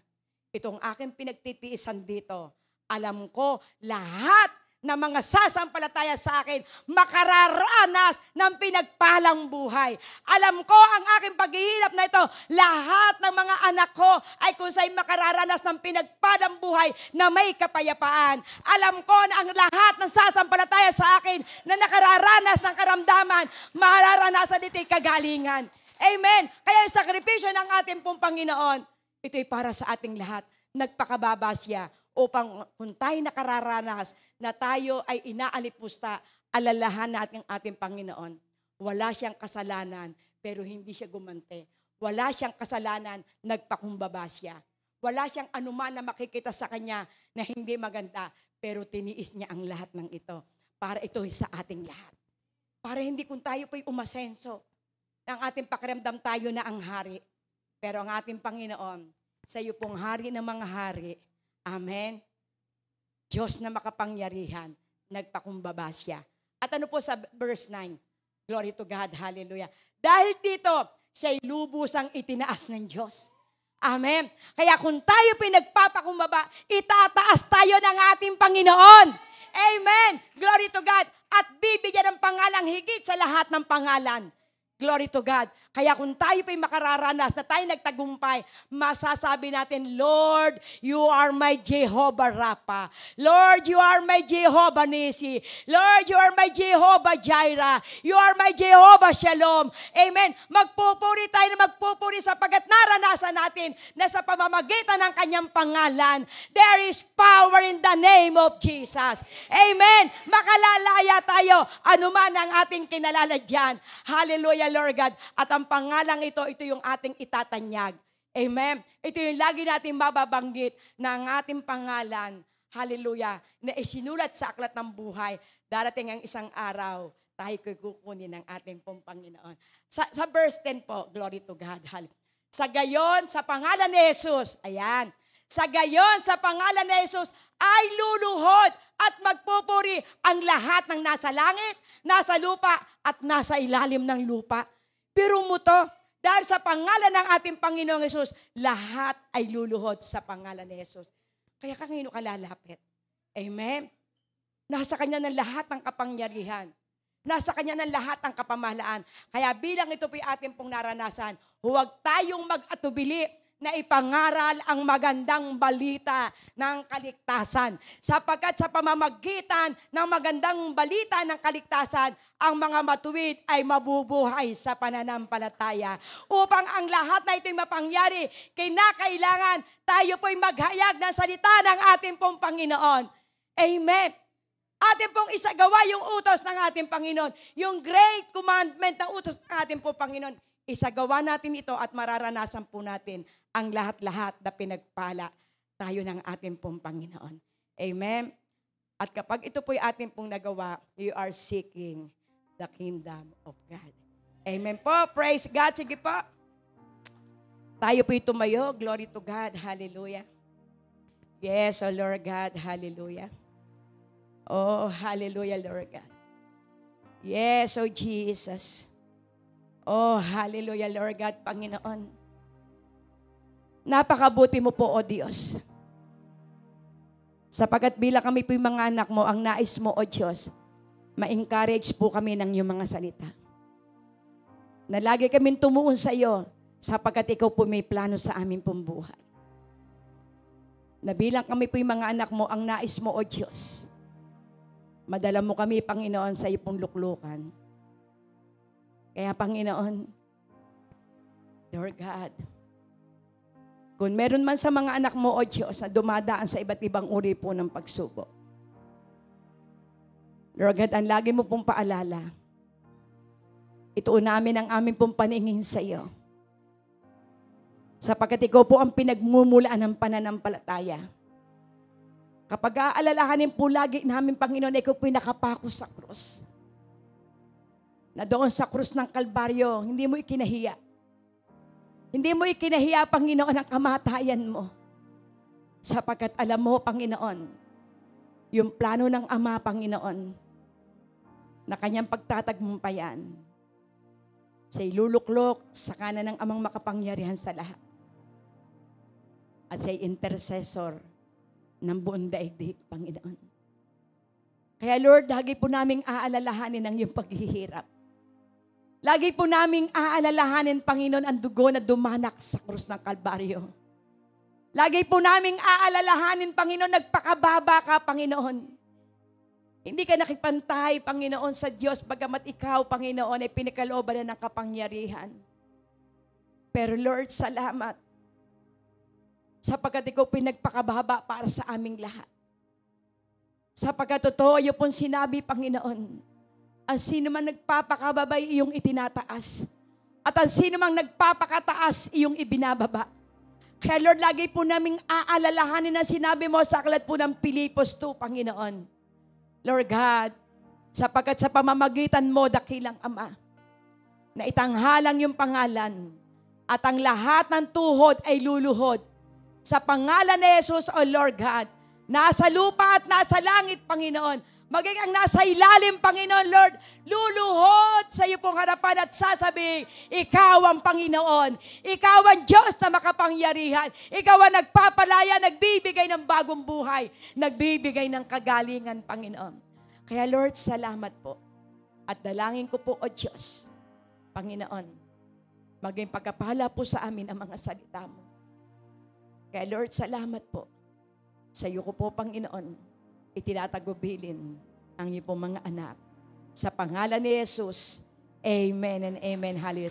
itong aking pinagtitiisan dito, alam ko lahat ng mga sasampalataya sa akin makararanas ng pinagpalang buhay. Alam ko ang aking paghihirap na ito, lahat ng mga anak ko ay kung sa'y makararanas ng pinagpalang buhay na may kapayapaan. Alam ko na ang lahat ng sasampalataya sa akin na nakararanas ng karamdaman, mararanasan dito'y kagalingan. Amen. Kaya yung sakripisyo ng ating pong Panginoon, ito'y para sa ating lahat. Nagpakababa siya upang kung tayo nakararanas na tayo ay inaalipusta, alalahan natin ang ating Panginoon. Wala siyang kasalanan, pero hindi siya gumante. Wala siyang kasalanan, nagpakumbaba siya. Wala siyang anuman na makikita sa kanya na hindi maganda, pero tiniis niya ang lahat ng ito. Para ito sa ating lahat. Para hindi kung tayo po'y umasenso, ng ating pakiramdam tayo na ang hari. Pero ang ating Panginoon, sa iyo pong hari ng mga hari, amen, Diyos na makapangyarihan, nagpakumbaba siya. At ano po sa verse 9? Glory to God, hallelujah. Dahil dito, siya'y lubusang itinaas ng Diyos. Amen. Kaya kung tayo pinagpapakumbaba, itataas tayo ng ating Panginoon. Amen. Glory to God. At bibigyan ng pangalang higit sa lahat ng pangalan. Glory to God. Kaya kung tayo pa'y makararanas na tayo nagtagumpay, masasabi natin, Lord, you are my Jehovah Rapha. Lord, you are my Jehovah Nisi. Lord, you are my Jehovah Jireh. You are my Jehovah Shalom. Amen. Magpupuri tayo na magpupuri sapagkat naranasan natin na sa pamamagitan ng kanyang pangalan, there is power in the name of Jesus. Amen. Makalalaya tayo anuman ang ating kinalalagyan. Hallelujah, Lord God. At ang pangalang ito yung ating itatanyag. Amen. Ito yung lagi natin mababanggit ng ating pangalan. Hallelujah. Na isinulat sa aklat ng buhay. Darating ang isang araw, tayo kukunin ng ating pong Panginoon. Sa verse 10 po, glory to God. Sa gayon, sa pangalan ni Jesus, ayan. Sa gayon, sa pangalan ni Jesus, ay luluhod at magpupuri ang lahat ng nasa langit, nasa lupa, at nasa ilalim ng lupa. Pero mo to, dahil sa pangalan ng ating Panginoong Jesus, lahat ay luluhod sa pangalan ni Jesus. Kaya kanino ka lalapit? Amen? Nasa Kanya ng lahat ng kapangyarihan. Nasa Kanya ng lahat ng kapamahalaan. Kaya bilang ito po ating pong naranasan, huwag tayong mag-atubili na ipangaral ang magandang balita ng kaligtasan. Sapagkat sa pamamagitan ng magandang balita ng kaligtasan, ang mga matuwid ay mabubuhay sa pananampalataya. Upang ang lahat na ito'y mapangyari, kinakailangan tayo po'y maghayag ng salita ng ating pong Panginoon. Amen. Ating pong isagawa yung utos ng ating Panginoon. Yung great commandment na utos ng ating pong Panginoon. Isagawa natin ito at mararanasan po natin ang lahat-lahat na pinagpala tayo ng ating pong Panginoon. Amen? At kapag ito po'y ating pong nagawa, you are seeking the kingdom of God. Amen po. Praise God. Sige po. Tayo po'y tumayo. Glory to God. Hallelujah. Yes, oh Lord God. Hallelujah. Oh, hallelujah, Lord God. Yes, oh Jesus. Oh, hallelujah, Lord God, Panginoon. Napakabuti mo po, O Diyos. Sapagkat bilang kami po yung mga anak mo, ang nais mo, O Diyos, ma-encourage po kami ng iyong mga salita. Na lagi kaming tumuon sa iyo, sapagkat ikaw po may plano sa aming pong buhay. Na bilang kami po yung mga anak mo, ang nais mo, O Diyos, madala mo kami, Panginoon, sa iyo pong luklukan. Kaya, Panginoon, Lord God, kung meron man sa mga anak mo, O Diyos, na dumadaan sa iba't ibang uri po ng pagsubok, Lord God, ang lagi mo pong paalala, ituon namin ang aming pong paningin sa iyo. Sapagkat ikaw po ang pinagmumulaan ng pananampalataya. Kapag aalalahanin po lagi namin, Panginoon, ikaw po nakapako sa krus. Na doon sa krus ng Kalbaryo, hindi mo ikinahiya. Hindi mo ikinahiya, Panginoon, ang kamatayan mo. Sapagkat alam mo, Panginoon, yung plano ng Ama, Panginoon, na kanyang pagtatagmumpayan, sa iluluklok sa kanan ng Amang makapangyarihan sa lahat. At sa intercessor ng buong daigdig, Panginoon. Kaya Lord, lagi po naming aalalahanin ang iyong paghihirap. Lagi po naming aalalahanin, Panginoon, ang dugo na dumanak sa krus ng Kalbaryo. Lagi po naming aalalahanin, Panginoon, nagpakababa ka, Panginoon. Hindi ka nakipantay, Panginoon, sa Diyos, bagamat ikaw, Panginoon, ay pinakalooban na ng kapangyarihan. Pero Lord, salamat. Sapagkat ikaw pinagpakababa para sa aming lahat. Sapagkat totoo, yung pong sinabi, Panginoon, ang sino man nagpapakababa, iyong itinataas. At ang sino man nagpapakataas, iyong ibinababa. Kaya Lord, lagi po naming aalalahanin ang sinabi mo sa aklat po ng Pilipos 2, Panginoon. Lord God, sapagkat sa pamamagitan mo, dakilang Ama, na itanghalang yung pangalan, at ang lahat ng tuhod ay luluhod sa pangalan ni Jesus, O Lord God, nasa lupa at nasa langit, Panginoon, maging ang nasa ilalim, Panginoon, Lord, luluhod sa iyo pong harapan at sasabihin, ikaw ang Panginoon, ikaw ang Diyos na makapangyarihan, ikaw ang nagpapalaya, nagbibigay ng bagong buhay, nagbibigay ng kagalingan, Panginoon. Kaya Lord, salamat po. At dalangin ko po, O Diyos, Panginoon, maging pagkapala po sa amin ang mga salita mo. Kaya Lord, salamat po. Sa iyo ko po, Panginoon, itinatagubilin ang iyo po mga anak. Sa pangalan ni Jesus, amen and amen. Hallelujah.